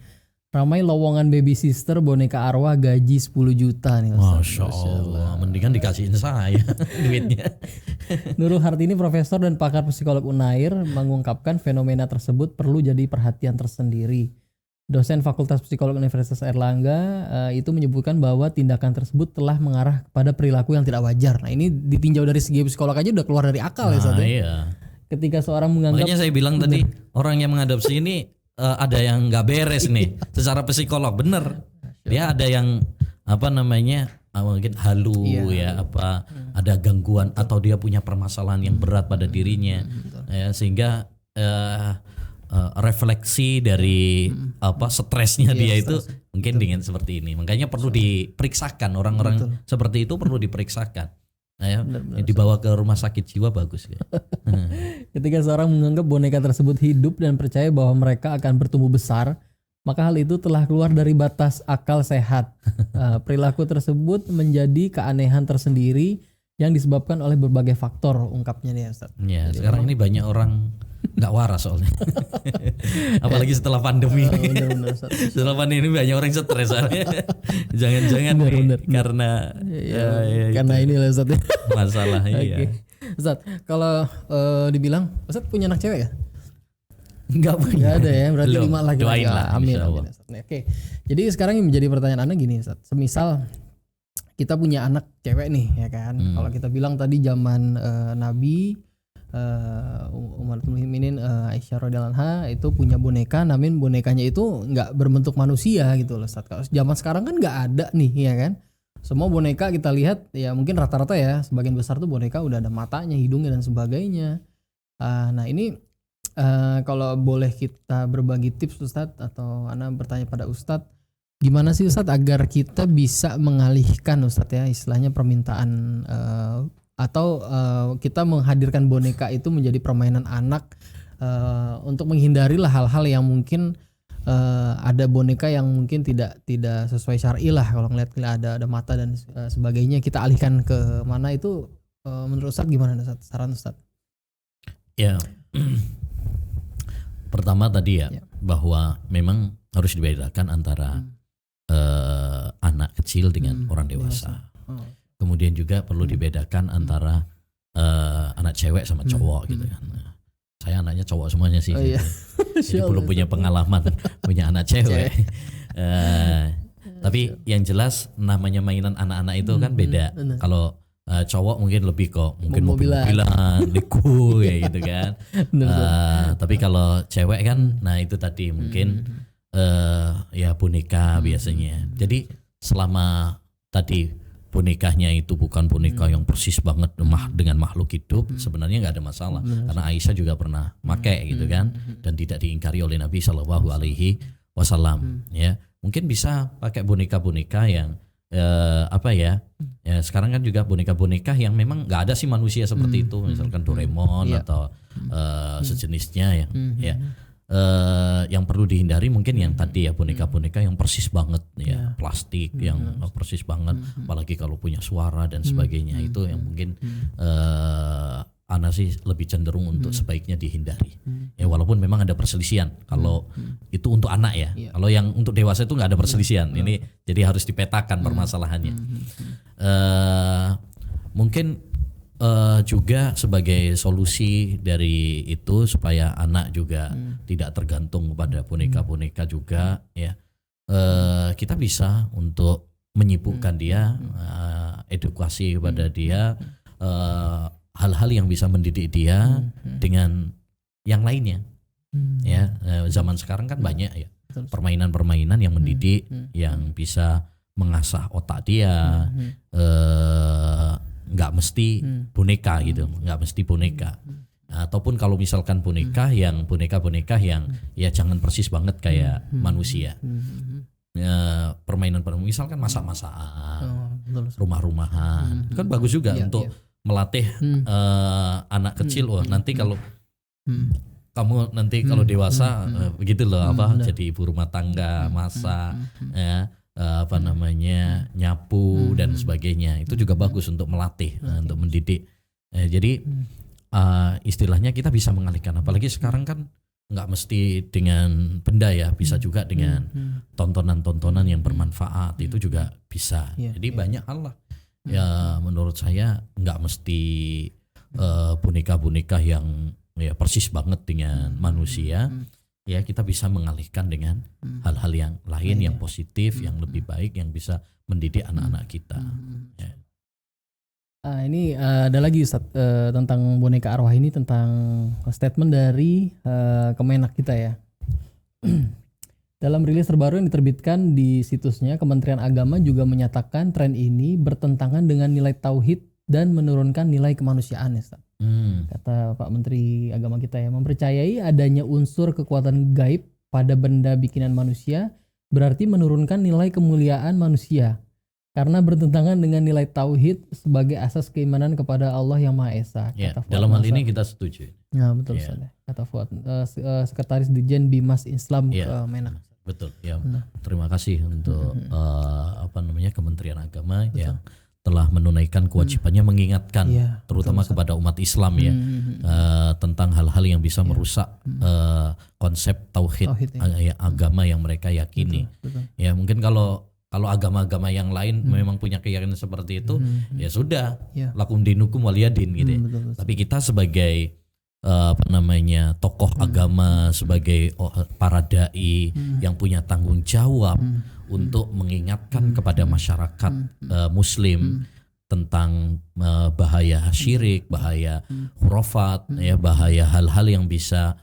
Ramai lowongan baby sister boneka arwah gaji 10 juta nih Ustaz. Masya Allah, mendingan dikasihin saya duitnya. Nurul Hartini, profesor dan pakar psikolog Unair, mengungkapkan fenomena tersebut perlu jadi perhatian tersendiri. Dosen Fakultas Psikolog Universitas Airlangga itu menyebutkan bahwa tindakan tersebut telah mengarah kepada perilaku yang tidak wajar. Nah, ini ditinjau dari segi psikolog aja udah keluar dari akal ya Ustaz. Iya. Ketika seorang menganggap, makanya saya bilang tadi orang yang mengadopsi ini ada yang nggak beres nih secara psikolog, bener. Dia ada yang mungkin halu ya, ada gangguan atau dia punya permasalahan yang berat pada dirinya, ya, sehingga refleksi dari stresnya dia itu mungkin dengan seperti ini. Makanya perlu diperiksakan, orang-orang seperti itu perlu diperiksakan. Ya, dibawa ke rumah sakit jiwa bagus ya. Ketika seorang menganggap boneka tersebut hidup dan percaya bahwa mereka akan bertumbuh besar, maka hal itu telah keluar dari batas akal sehat. Perilaku tersebut menjadi keanehan tersendiri yang disebabkan oleh berbagai faktor, ungkapnya nih Ustaz. Ya, sekarang ini banyak orang nggak waras soalnya. Apalagi setelah pandemi. Setelah pandemi ini banyak orang stres soalnya. Jangan-jangan karena karena ini lah Ustaz. Masalah iya. Ustaz, kalau dibilang Ustaz punya anak cewek ya? Enggak punya. Enggak ada ya, berarti 5 lagi. Doain lah. Amin. Oke. Jadi sekarang yang menjadi pertanyaan Anda gini Ustaz. Semisal kita punya anak cewek nih ya kan. Kalau kita bilang tadi zaman Nabi Ummahatul Mukminin Aisyah radhiyallahu anha itu punya boneka, namun bonekanya itu nggak berbentuk manusia gitu loh Ustaz. Kalau zaman sekarang kan nggak ada nih ya kan. Semua boneka kita lihat ya mungkin rata-rata ya sebagian besar tuh boneka udah ada matanya, hidungnya dan sebagainya. Nah ini kalau boleh kita berbagi tips Ustadz, atau Ana bertanya pada Ustadz, gimana sih Ustadz agar kita bisa mengalihkan Ustadz ya istilahnya permintaan atau kita menghadirkan boneka itu menjadi permainan anak untuk menghindari lah hal-hal yang mungkin ada boneka yang mungkin tidak sesuai syar'i lah, kalau ngeliat ada mata dan sebagainya, kita alihkan ke mana itu menurut Ustadz gimana Ustadz? Saran Ustadz? Ya. Pertama tadi ya, bahwa memang harus dibedakan antara anak kecil dengan orang dewasa. Kemudian juga perlu dibedakan antara anak cewek sama cowok gitu kan. Saya anaknya cowok semuanya sih. Oh, iya. Jadi belum punya pengalaman punya anak cewek. Tapi yang jelas namanya mainan anak-anak itu kan beda. Kalau cowok mungkin lebih kok mungkin mobil-mobilan, Lego kayak gitu kan. Tapi kalau cewek kan, nah itu tadi mungkin ya boneka biasanya. Jadi selama tadi bonekanya itu bukan boneka yang persis banget dengan makhluk hidup, sebenarnya nggak ada masalah. Karena Aisyah juga pernah pakai gitu kan, dan tidak diingkari oleh Nabi Shallallahu Alaihi Wasallam. Ya, mungkin bisa pakai boneka-boneka yang ya sekarang kan juga boneka-boneka yang memang nggak ada sih manusia seperti itu, misalkan Doraemon atau sejenisnya yang yang perlu dihindari mungkin yang tadi ya boneka-boneka yang persis banget ya, plastik yang persis banget, apalagi kalau punya suara dan sebagainya, itu yang mungkin Ana sih lebih cenderung untuk sebaiknya dihindari. Ya walaupun memang ada perselisihan kalau itu untuk anak ya. Kalau yang untuk dewasa itu nggak ada perselisihan. Ini jadi harus dipetakan permasalahannya. Mungkin juga sebagai solusi dari itu supaya anak juga tidak tergantung pada boneka-boneka juga ya, kita bisa untuk menyibukkan dia, edukasi kepada dia, hal-hal yang bisa mendidik dia dengan yang lainnya. Ya, zaman sekarang kan banyak ya permainan-permainan yang mendidik, yang bisa mengasah otak dia. Nggak mesti boneka gitu, nggak mesti boneka. Ataupun kalau misalkan boneka yang boneka-boneka yang ya jangan persis banget kayak manusia. Permainan-permainan misalkan masak-masakan, rumah-rumahan, kan bagus juga untuk melatih anak kecil. Wah nanti kalau kamu nanti kalau dewasa begitu loh jadi ibu rumah tangga, masak ya. Nyapu dan sebagainya, itu juga bagus untuk melatih, untuk mendidik. Jadi istilahnya kita bisa mengalihkan, apalagi sekarang kan nggak mesti dengan benda ya, bisa juga dengan tontonan-tontonan yang bermanfaat, itu juga bisa. Jadi banyak hal lah ya, menurut saya nggak mesti boneka-boneka yang ya persis banget dengan manusia. Ya kita bisa mengalihkan dengan hal-hal yang lain yang positif, yang lebih baik, yang bisa mendidik anak-anak kita. Ya. Ini ada lagi Ustaz, tentang boneka arwah ini, tentang statement dari Kemenak kita ya. Dalam rilis terbaru yang diterbitkan di situsnya, Kementerian Agama juga menyatakan tren ini bertentangan dengan nilai tauhid dan menurunkan nilai kemanusiaan ya Ustaz. Kata Pak Menteri Agama kita ya, mempercayai adanya unsur kekuatan gaib pada benda bikinan manusia berarti menurunkan nilai kemuliaan manusia karena bertentangan dengan nilai tauhid sebagai asas keimanan kepada Allah yang Maha Esa. Ya, dalam hal ini kita setuju. Nah, betul Ustaz. Kata Fuad, Sekretaris Dijen Bimas Islam Kemenak. Betul. Ya. Terima kasih untuk Kementerian Agama yang telah menunaikan kewajibannya mengingatkan terutama kepada umat Islam ya, tentang hal-hal yang bisa merusak konsep tauhid agama yang mereka yakini. Betul. Ya mungkin kalau agama-agama yang lain memang punya keyakinan seperti itu, ya sudah, lakum dinukum waliyadin gitu ya. Tapi kita sebagai tokoh agama, sebagai para dai yang punya tanggung jawab untuk mengingatkan kepada masyarakat muslim tentang bahaya syirik, bahaya khurafat, ya, bahaya hal-hal yang bisa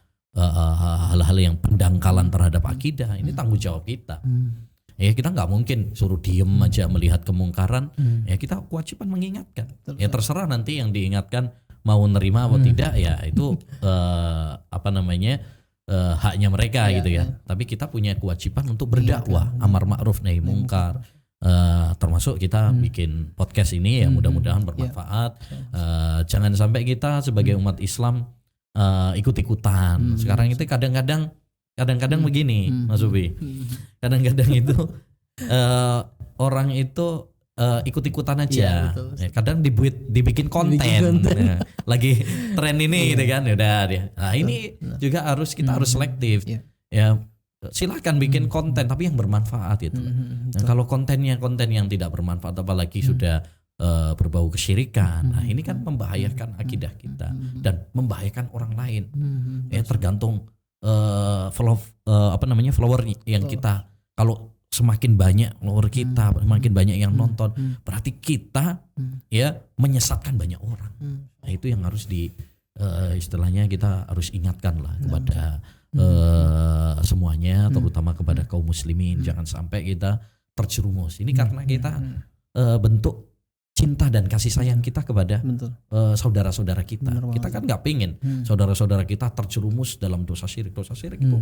hal-hal yang pendangkalan terhadap akidah. Ini tanggung jawab kita. Ya kita nggak mungkin suruh diem aja melihat kemungkaran. Ya kita kewajiban mengingatkan. Ya terserah nanti yang diingatkan mau nerima atau tidak, ya itu haknya mereka gitu ya. Tapi kita punya kewajiban untuk berdakwah, amar ma'ruf nahi mungkar. Termasuk kita bikin podcast ini ya, mudah-mudahan bermanfaat. Jangan sampai kita sebagai umat Islam ikut-ikutan. Sekarang itu kadang-kadang begini, Mas Ubi. Kadang-kadang itu orang itu ikut-ikutan aja. Ya, kadang dibikin konten. Nah, lagi tren ini gitu kan. Udah dia. Nah, ini juga kita harus selektif. Ya, silakan bikin konten tapi yang bermanfaat itu. Nah, kalau konten yang tidak bermanfaat, apalagi sudah berbau kesyirikan. Nah, ini kan membahayakan akidah kita dan membahayakan orang lain. Ya, tergantung follower yang kita, kalau semakin banyak follower kita, semakin banyak yang nonton, berarti kita ya menyesatkan banyak orang. Nah, itu yang harus istilahnya kita harus ingatkan lah kepada semuanya, terutama kepada kaum muslimin, jangan sampai kita terjerumus. Ini karena kita bentuk cinta dan kasih sayang kita kepada saudara-saudara kita. Kita kan nggak pingin saudara-saudara kita terjerumus dalam dosa syirik. Dosa syirik itu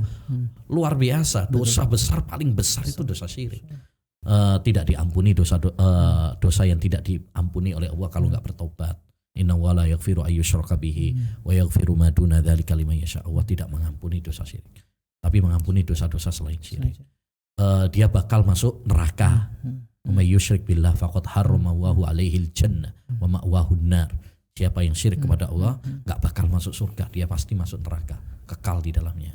luar biasa. Dosa besar, paling besar itu dosa syirik. Tidak diampuni dosa yang tidak diampuni oleh Allah kalau nggak bertobat. Inna wa la yaghfiru ayyushraka bihi wa yaghfiru ma duna dzalika liman yasha. Allah tidak mengampuni dosa syirik, tapi mengampuni dosa-dosa selain syirik. Dia bakal masuk neraka. May yusyrik billah faqad harrama Allahu alaihil jannah wa ma'wahun nar. Siapa yang syirik kepada Allah enggak bakal masuk surga, dia pasti masuk neraka, kekal di dalamnya.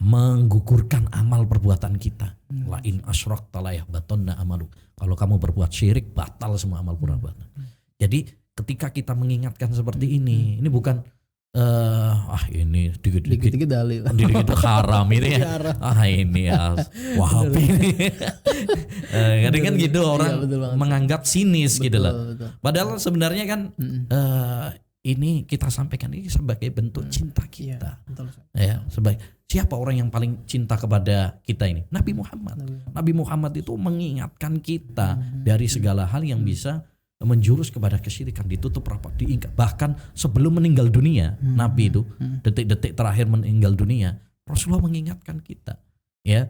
Menggugurkan amal perbuatan kita. La in asyrakta la yahbatanna amalu. Kalau kamu berbuat syirik, batal semua amal perbuatan. Jadi ketika kita mengingatkan seperti ini bukan ini dikit-dikit dalil, dikit-dikit haram ini ya. Ini ya Wahabi ini. Kadang kan gitu orang menganggap sinis gitu loh. Padahal sebenarnya kan ini kita sampaikan ini sebagai bentuk cinta kita. Ya, sebagai siapa orang yang paling cinta kepada kita ini? Nabi Muhammad. Nabi Muhammad itu mengingatkan kita dari segala hal yang bisa menjurus kepada kesyirikan, ditutup rapat, diingat. Bahkan sebelum meninggal dunia, Nabi itu detik-detik terakhir meninggal dunia, Rasulullah mengingatkan kita, ya,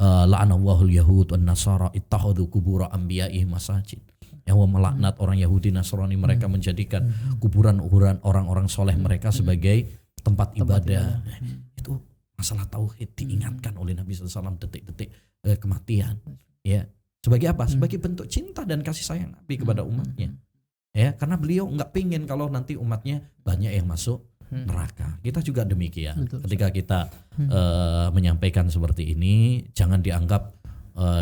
la'anallahu al-yahud wan nasara ittakhadhu qubur anbiya'ihim masajid. Ya, Allah melaknat orang Yahudi Nasrani, mereka menjadikan kuburan orang-orang soleh mereka sebagai tempat ibadah. Itu masalah tauhid diingatkan oleh Nabi SAW detik-detik kematian. Ya. Sebagai apa? Sebagai bentuk cinta dan kasih sayang Nabi kepada umatnya. Ya, karena beliau nggak pingin kalau nanti umatnya banyak yang masuk neraka. Kita juga demikian. Ketika kita menyampaikan seperti ini, jangan dianggap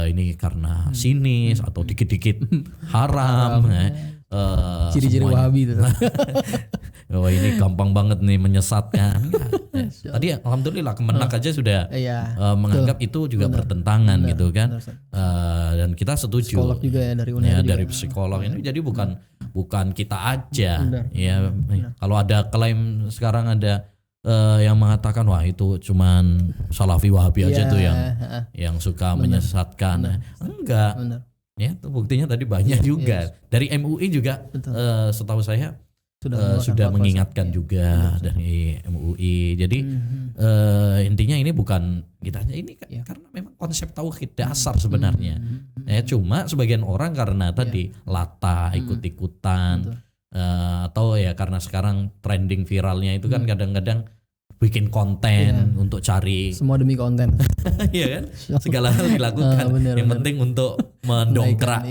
ini karena sinis atau dikit-dikit haram. Ciri-ciri Wahabi itu. Wah, ini gampang banget nih menyesatkan. Tadi alhamdulillah Kemenak aja sudah menganggap itu juga bertentangan gitu kan. Dan kita setuju. Psikolog juga ya dari UNER. Dari psikolog ini, jadi bukan kita aja. Ya, kalau ada klaim sekarang ada yang mengatakan wah itu cuman Salafi Wahabi aja tuh yang suka menyesatkan. Enggak. Ya, itu buktinya tadi banyak juga. Dari MUI juga setahu saya sudah mengingatkan juga dari MUI. Jadi intinya ini bukan kita aja, ini karena memang konsep tauhid dasar sebenarnya. Ya, cuma sebagian orang karena tadi lata ikut-ikutan atau ya karena sekarang trending viralnya itu kan kadang-kadang bikin konten untuk cari semua demi konten. Iya kan? Segala hal dilakukan. Yang penting untuk mendongkrak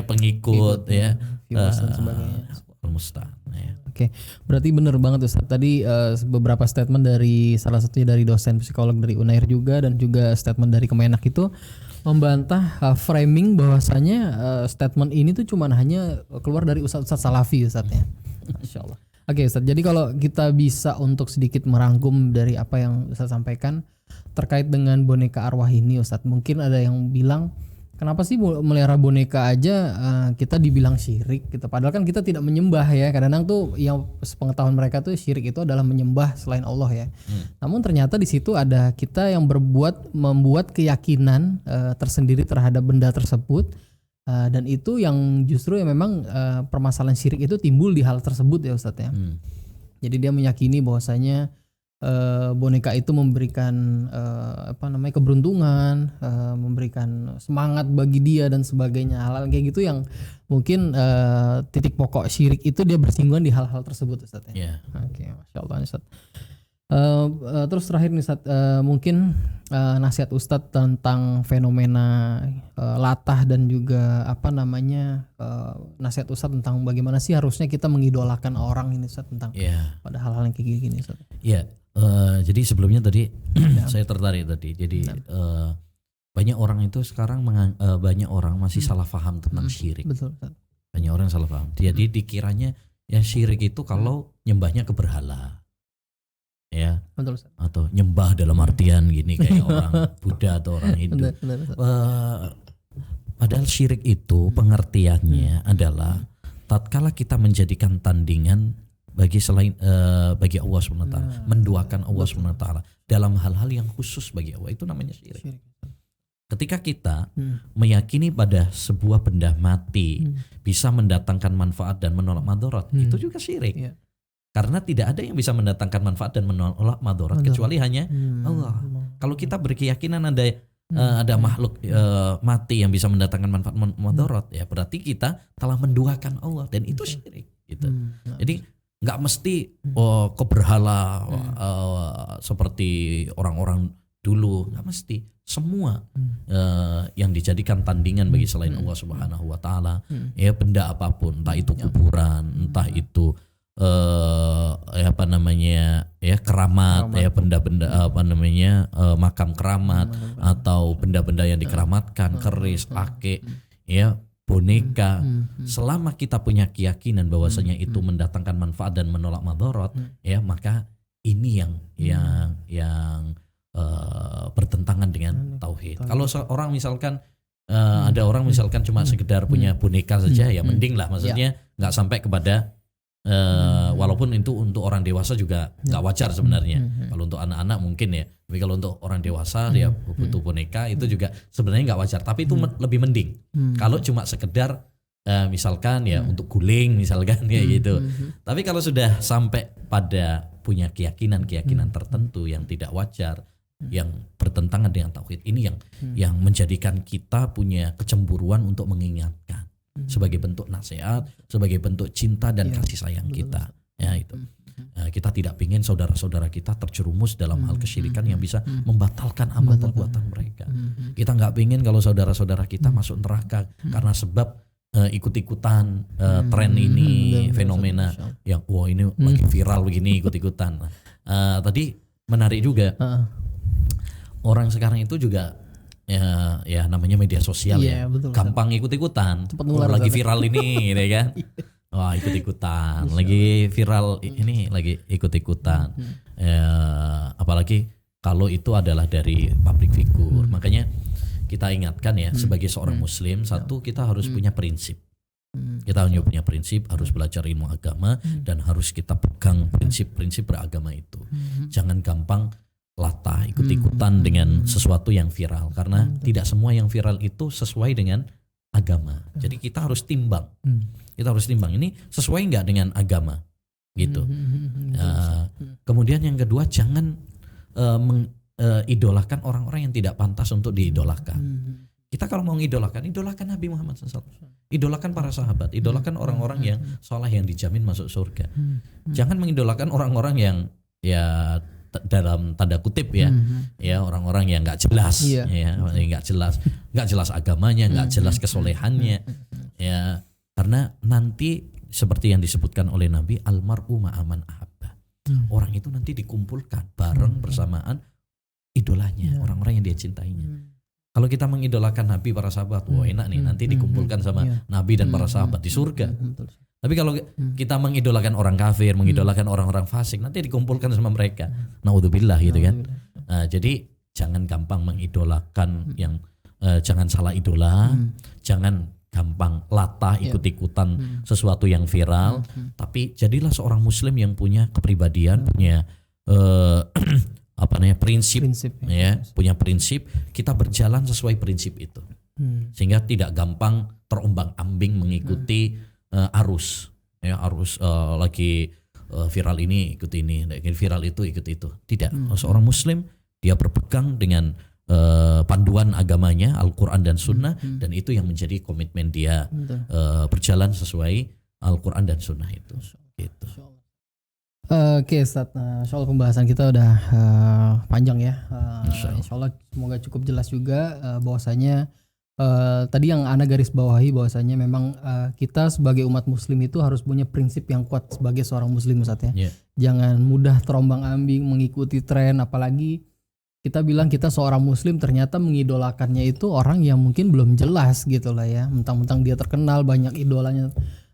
pengikut ya. Dan sebagainya. Ya. Oke, berarti benar banget Ustaz. Tadi beberapa statement dari salah satunya dari dosen psikolog dari UNAIR juga, dan juga statement dari Kemenak itu membantah framing bahwasanya statement ini tuh cuman hanya keluar dari Ustaz Salafi Ustaznya. Masya Allah. Oke Ustaz, jadi kalau kita bisa untuk sedikit merangkum dari apa yang Ustaz sampaikan terkait dengan boneka arwah ini Ustaz, mungkin ada yang bilang kenapa sih melihara boneka aja kita dibilang syirik gitu, padahal kan kita tidak menyembah ya. Kadang-kadang tuh yang sepengetahuan mereka tuh syirik itu adalah menyembah selain Allah ya. Namun ternyata di situ ada kita yang membuat keyakinan tersendiri terhadap benda tersebut. Dan itu yang justru yang memang permasalahan syirik itu timbul di hal tersebut ya Ustadz ya. Jadi dia meyakini bahwasanya boneka itu memberikan keberuntungan, memberikan semangat bagi dia dan sebagainya, hal-hal kayak gitu yang mungkin titik pokok syirik itu dia bersinggungan di hal-hal tersebut Ustadz ya. Oke, Masya Allah Ustadz. Terus terakhir nih Ustadz, mungkin nasihat Ustadz tentang fenomena latah dan juga nasihat Ustadz tentang bagaimana sih harusnya kita mengidolakan orang ini Ustadz tentang pada hal-hal yang kayak gini Ustadz. Iya, jadi sebelumnya tadi saya tertarik tadi. Jadi banyak orang itu sekarang banyak orang masih salah paham tentang syirik. Betul. Banyak orang salah paham. Jadi dikiranya yang syirik itu kalau nyembahnya ke berhala. Ya. Betul. Atau nyembah dalam artian gini kayak orang Buddha atau orang Hindu. Benar. Padahal syirik itu pengertiannya adalah tatkala kita menjadikan tandingan bagi selain bagi Allah SWT, menduakan Allah SWT dalam hal-hal yang khusus bagi Allah, itu namanya syirik. Ketika kita meyakini pada sebuah benda mati bisa mendatangkan manfaat dan menolak madarat, itu juga syirik. Iya. Karena tidak ada yang bisa mendatangkan manfaat dan menolak madarat kecuali hanya Allah. Kalau kita berkeyakinan ada makhluk mati yang bisa mendatangkan manfaat madarat, ya berarti kita telah menduakan Allah dan itu syirik gitu. Jadi nggak mesti ke berhala seperti orang-orang dulu, nggak mesti. Semua yang dijadikan tandingan bagi selain Allah Subhanahu wa taala, ya benda apapun, entah itu kuburan, entah itu keramat, ya benda-benda makam keramat atau benda-benda yang dikeramatkan, keris, ake, ya boneka, selama kita punya keyakinan bahwasanya itu mendatangkan manfaat dan menolak madarat, ya maka ini yang bertentangan dengan tauhid. Kalau seorang misalkan ada orang misalkan cuma sekedar punya boneka saja, ya mending lah, maksudnya nggak sampai kepada walaupun itu untuk orang dewasa juga nggak wajar sebenarnya. Kalau untuk anak-anak mungkin ya, tapi kalau untuk orang dewasa dia butuh boneka itu juga sebenarnya nggak wajar. Tapi itu lebih mending. Kalau cuma sekedar misalkan ya untuk guling misalkan kayak gitu. Tapi kalau sudah sampai pada punya keyakinan tertentu yang tidak wajar, yang bertentangan dengan tauhid, ini yang menjadikan kita punya kecemburuan untuk mengingatkan. Sebagai bentuk nasihat, sebagai bentuk cinta dan kasih sayang kita, ya itu. Kita tidak ingin saudara-saudara kita terjerumus dalam hal kesyirikan yang bisa membatalkan amal perbuatan mereka. Kita nggak ingin kalau saudara-saudara kita masuk neraka karena sebab ikut-ikutan tren ini, fenomena yang wah ini lagi viral begini ikut-ikutan. Tadi menarik juga, orang sekarang itu juga ya namanya media sosial, ya betul, gampang ikut-ikutan. Lagi viral ini gitu kan, wah ikut-ikutan, lagi viral ini lagi ikut-ikutan. Apalagi kalau itu adalah dari public figure. Makanya kita ingatkan ya, sebagai seorang muslim, satu, kita harus punya prinsip. Kita hanya punya prinsip, harus belajar ilmu agama dan harus kita pegang prinsip-prinsip beragama itu. Jangan gampang latah ikut-ikutan dengan sesuatu yang viral, karena tidak semua yang viral itu sesuai dengan agama. Jadi kita harus timbang. Kita harus timbang, ini sesuai nggak dengan agama gitu. Kemudian yang kedua, jangan mengidolakan orang-orang yang tidak pantas untuk diidolakan. Kita kalau mau idolakan Nabi Muhammad SAW, idolakan para sahabat, idolakan orang-orang yang soleh yang dijamin masuk surga. Jangan mengidolakan orang-orang yang ya dalam tanda kutip ya orang-orang yang nggak jelas, nggak jelas agamanya, nggak jelas kesolehannya, ya karena nanti seperti yang disebutkan oleh Nabi, almar'u ma'aman ahabba, orang itu nanti dikumpulkan bareng bersamaan idolanya, orang-orang yang dia cintainya. Kalau kita mengidolakan Nabi, para sahabat, wah enak nih, nanti dikumpulkan sama Nabi dan para sahabat di surga. Tapi kalau kita mengidolakan orang kafir, mengidolakan orang-orang fasik, nanti dikumpulkan sama mereka. Naudzubillah gitu kan. Jadi jangan gampang mengidolakan jangan salah idola, jangan gampang latah ikut-ikutan sesuatu yang viral, tapi jadilah seorang muslim yang punya kepribadian, punya prinsip, punya prinsip, kita berjalan sesuai prinsip itu. Sehingga tidak gampang terombang-ambing mengikuti arus lagi viral ini ikut ini, viral itu ikut itu. Tidak. Seorang muslim dia berpegang dengan panduan agamanya, Al-Quran dan Sunnah, dan itu yang menjadi komitmen dia berjalan sesuai Al-Quran dan Sunnah itu. Gitu. Oke Ustaz, insya Allah pembahasan kita udah panjang ya. Insya Allah semoga cukup jelas juga bahwasanya tadi yang Ana garis bawahi bahwasanya memang kita sebagai umat muslim itu harus punya prinsip yang kuat sebagai seorang muslim, Ustaz ya. Jangan mudah terombang-ambing mengikuti tren, apalagi kita bilang kita seorang muslim, ternyata mengidolakannya itu orang yang mungkin belum jelas gitu lah ya. Mentang-mentang dia terkenal banyak idolanya.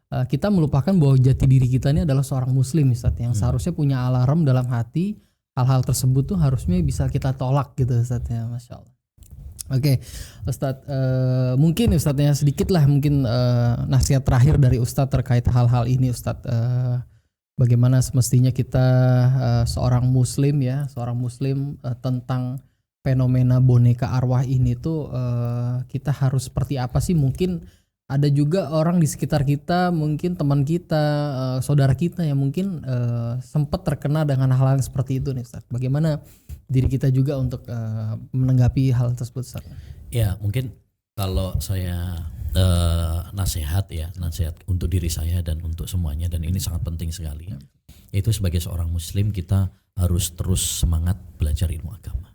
Kita melupakan bahwa jati diri kita ini adalah seorang muslim, Ustaz, yang seharusnya punya alarm dalam hati. Hal-hal tersebut tuh harusnya bisa kita tolak gitu, Ustaz ya. Masya Allah. Oke, Ustadz, mungkin Ustadznya sedikit lah mungkin nasihat terakhir dari Ustadz terkait hal-hal ini, Ustadz. Bagaimana semestinya kita seorang muslim tentang fenomena boneka arwah ini tuh kita harus seperti apa sih? Mungkin ada juga orang di sekitar kita, mungkin teman kita, saudara kita yang mungkin sempat terkena dengan hal-hal seperti itu nih, Ustaz. Bagaimana diri kita juga untuk menanggapi hal tersebut, Ustaz? Ya, mungkin kalau saya nasihat untuk diri saya dan untuk semuanya, dan ini sangat penting sekali, yaitu sebagai seorang muslim kita harus terus semangat belajar ilmu agama.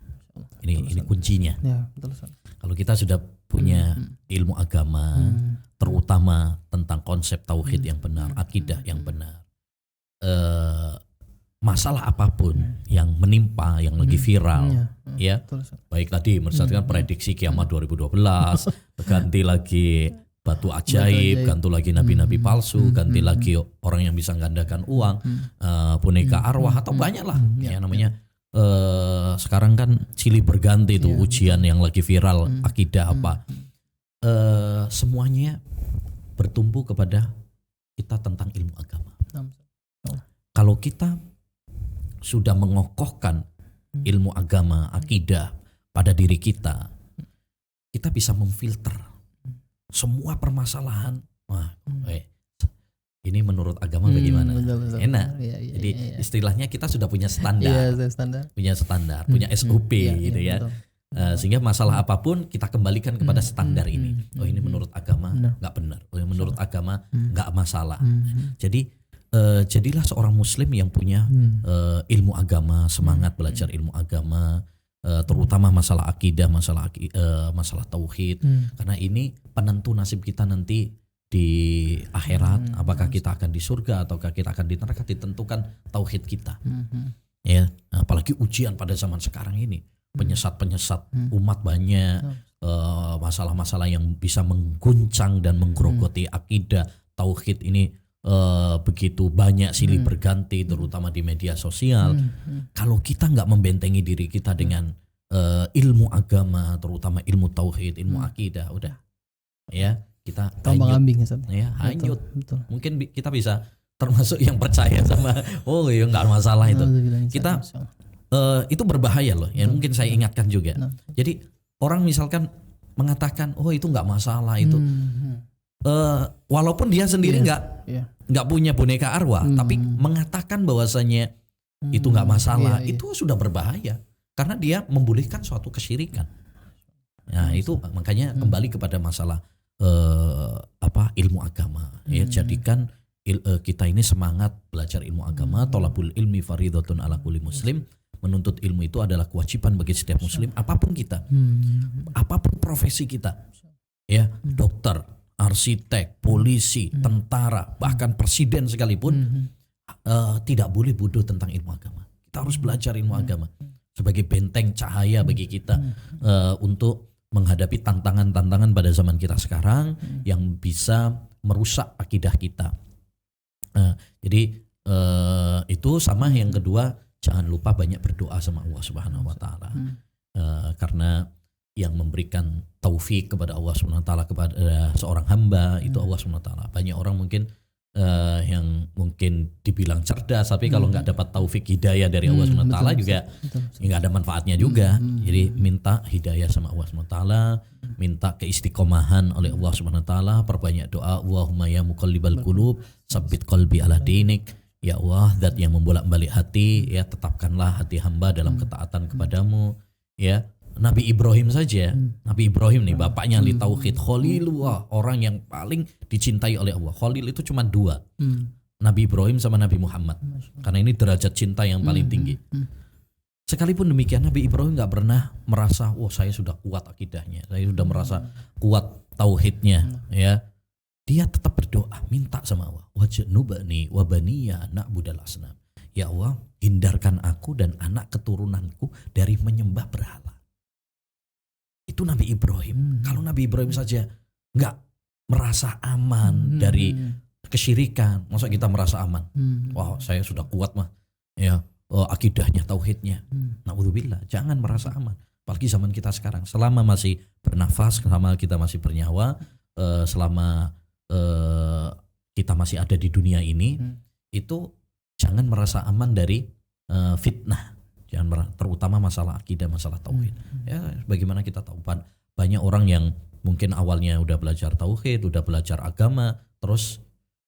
Ini kuncinya. Ya, betul, Ustaz. Kalau kita sudah punya ilmu agama, terutama tentang konsep tauhid yang benar, akidah yang benar, masalah apapun yang menimpa, yang lagi viral, ya, baik tadi misalkan prediksi kiamat 2012, ganti lagi batu ajaib, ganti lagi nabi-nabi palsu, ganti lagi orang yang bisa menggandakan uang, boneka arwah, atau banyak lah ya namanya. Sekarang kan silih berganti tuh ujian yang lagi viral, akidah apa, semuanya bertumpu kepada kita tentang ilmu agama. Kalau kita sudah mengokohkan ilmu agama, akidah pada diri kita, kita bisa memfilter semua permasalahan. Ini menurut agama bagaimana? Betul. Enak. Jadi istilahnya kita sudah punya standar, punya SOP gitu ya. Sehingga masalah apapun kita kembalikan kepada standar ini. Oh, ini menurut agama nggak benar. Oh, ini menurut agama nggak masalah. Jadi jadilah seorang muslim yang punya ilmu agama, semangat belajar ilmu agama, terutama masalah akidah, masalah tauhid, karena ini penentu nasib kita nanti di akhirat. Apakah kita akan di surga ataukah kita akan di neraka, ditentukan tauhid kita. Ya, apalagi ujian pada zaman sekarang ini, penyesat umat banyak, masalah-masalah yang bisa mengguncang dan menggerogoti akidah tauhid ini begitu banyak, silih berganti, terutama di media sosial. Kalau kita nggak membentengi diri kita dengan ilmu agama, terutama ilmu tauhid, ilmu akidah, udah ya kita hanyut. Betul. Mungkin kita bisa termasuk yang percaya sama nggak masalah itu. Kita itu berbahaya loh. Ya mungkin saya ingatkan juga. Jadi orang misalkan mengatakan itu nggak masalah itu. Walaupun dia sendiri nggak punya boneka arwah, tapi mengatakan bahwasanya itu nggak masalah, itu sudah berbahaya karena dia membolehkan suatu kesyirikan. Nah itu makanya kembali kepada masalah ilmu agama. Ya, jadikan kita ini semangat belajar ilmu agama. Thalabul ilmi fardhatun ala kulli muslim. Menuntut ilmu itu adalah kewajiban bagi setiap muslim, apapun kita, apapun profesi kita, ya, dokter, arsitek, polisi, tentara, bahkan presiden sekalipun, tidak boleh bodoh tentang ilmu agama. Kita harus belajar ilmu agama sebagai benteng cahaya bagi kita untuk menghadapi tantangan-tantangan pada zaman kita sekarang yang bisa merusak akidah kita. Jadi itu sama. Yang kedua, jangan lupa banyak berdoa sama Allah Subhanahu wa taala. Karena yang memberikan taufik kepada Allah Subhanahu wa taala kepada seorang hamba itu Allah Subhanahu wa taala. Banyak orang mungkin yang mungkin dibilang cerdas, tapi kalau nggak dapat taufik hidayah dari Allah Subhanahu wa taala juga nggak ada manfaatnya juga. Jadi minta hidayah sama Allah Subhanahu wa taala, minta keistiqomahan oleh Allah Subhanahu wa taala, perbanyak doa. Allahumma ya muqallibal qulub, tsabbit qalbi ala dinik. Ya Allah, zat yang membolak-balik hati, ya tetapkanlah hati hamba dalam ketaatan kepadamu. Ya, Nabi Ibrahim saja, Nabi Ibrahim nih bapaknya ahli tauhid, Khalilullah, orang yang paling dicintai oleh Allah. Khalil itu cuma dua, Nabi Ibrahim sama Nabi Muhammad, karena ini derajat cinta yang paling tinggi. Sekalipun demikian, Nabi Ibrahim nggak pernah merasa, saya sudah kuat akidahnya, saya sudah merasa kuat tauhidnya, ya. Dia tetap berdoa, minta sama Allah, wajnubani wa baniya na'budal asnam. ya Allah, hindarkan aku dan anak keturunanku dari menyembah berhala. Itu Nabi Ibrahim. Kalau Nabi Ibrahim saja nggak merasa aman dari kesyirikan, masa kita merasa aman? Wah, saya sudah kuat mah, ya akidahnya, tauhidnya. Na'udzubillah, jangan merasa aman. Apalagi zaman kita sekarang, selama masih bernafas, selama kita masih bernyawa, selama kita masih ada di dunia ini, itu jangan merasa aman dari fitnah. Jangan terutama masalah akidah, masalah tauhid. Ya, bagaimana kita tahu banyak orang yang mungkin awalnya udah belajar tauhid, udah belajar agama, terus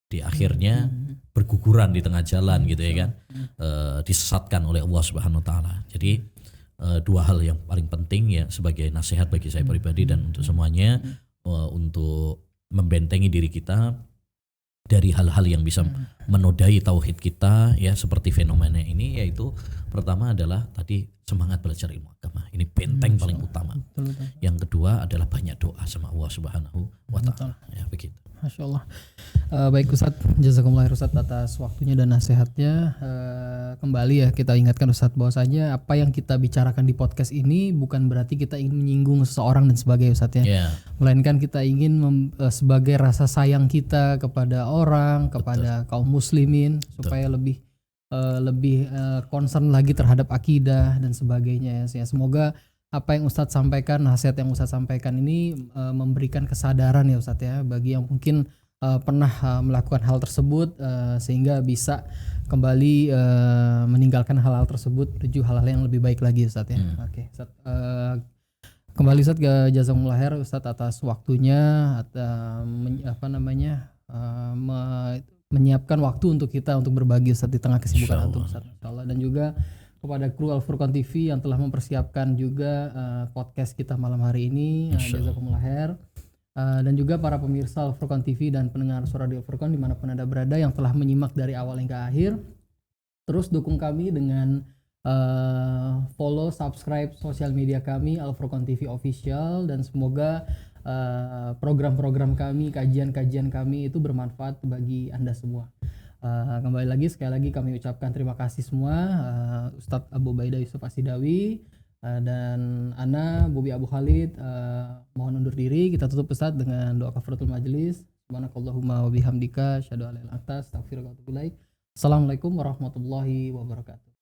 di akhirnya berguguran di tengah jalan gitu ya kan, disesatkan oleh Allah Subhanahu Wa Taala. Jadi dua hal yang paling penting ya sebagai nasihat bagi saya pribadi dan untuk semuanya, untuk membentengi diri kita dari hal-hal yang bisa menodai tauhid kita ya, seperti fenomena ini, yaitu pertama adalah tadi semangat belajar ilmu agama. Ini benteng paling utama. Yang kedua adalah banyak doa sama Allah Subhanahu Wa Taala. Ya begitu. Masya Allah. Baik Ustadz, jazakumullah Ustadz atas waktunya dan nasihatnya. Kembali ya kita ingatkan Ustadz bahwasanya apa yang kita bicarakan di podcast ini bukan berarti kita ingin menyinggung seseorang dan sebagainya Ustadz ya. Melainkan kita ingin sebagai rasa sayang kita kepada orang, kepada kaum muslimin supaya lebih concern lagi terhadap akidah dan sebagainya ya. Semoga apa yang Ustadz sampaikan, nasihat yang Ustadz sampaikan ini memberikan kesadaran ya Ustadz ya bagi yang mungkin pernah melakukan hal tersebut, sehingga bisa kembali meninggalkan hal-hal tersebut menuju hal-hal yang lebih baik lagi Ustadz ya. Oke, Ustadz, kembali Ustadz ke jazakumullah khair Ustadz atas waktunya, menyiapkan waktu untuk kita untuk berbagi Ustadz di tengah kesibukan antum Ustadz. Insyaallah. Dan juga kepada kru Al Furqan TV yang telah mempersiapkan juga podcast kita malam hari ini, jazakumullah khair. Dan juga para pemirsa Al Furqan TV dan pendengar suara Al Furqan dimanapun Anda berada yang telah menyimak dari awal hingga akhir. Terus dukung kami dengan follow, subscribe sosial media kami Al Furqan TV Official, dan semoga program-program kami, kajian-kajian kami itu bermanfaat bagi Anda semua. Kembali lagi sekali lagi kami ucapkan terima kasih semua, Ustadz Abu Ubaidah Yusuf Asidawi dan Ana Bobi Abu Khalid, mohon undur diri. Kita tutup Ustadz dengan doa kafaratul majelis. Subhanakallahumma wa bihamdika asyhadu an la ilaha illa anta astaghfiruka wa atubu ilaik. Assalamualaikum warahmatullahi wabarakatuh.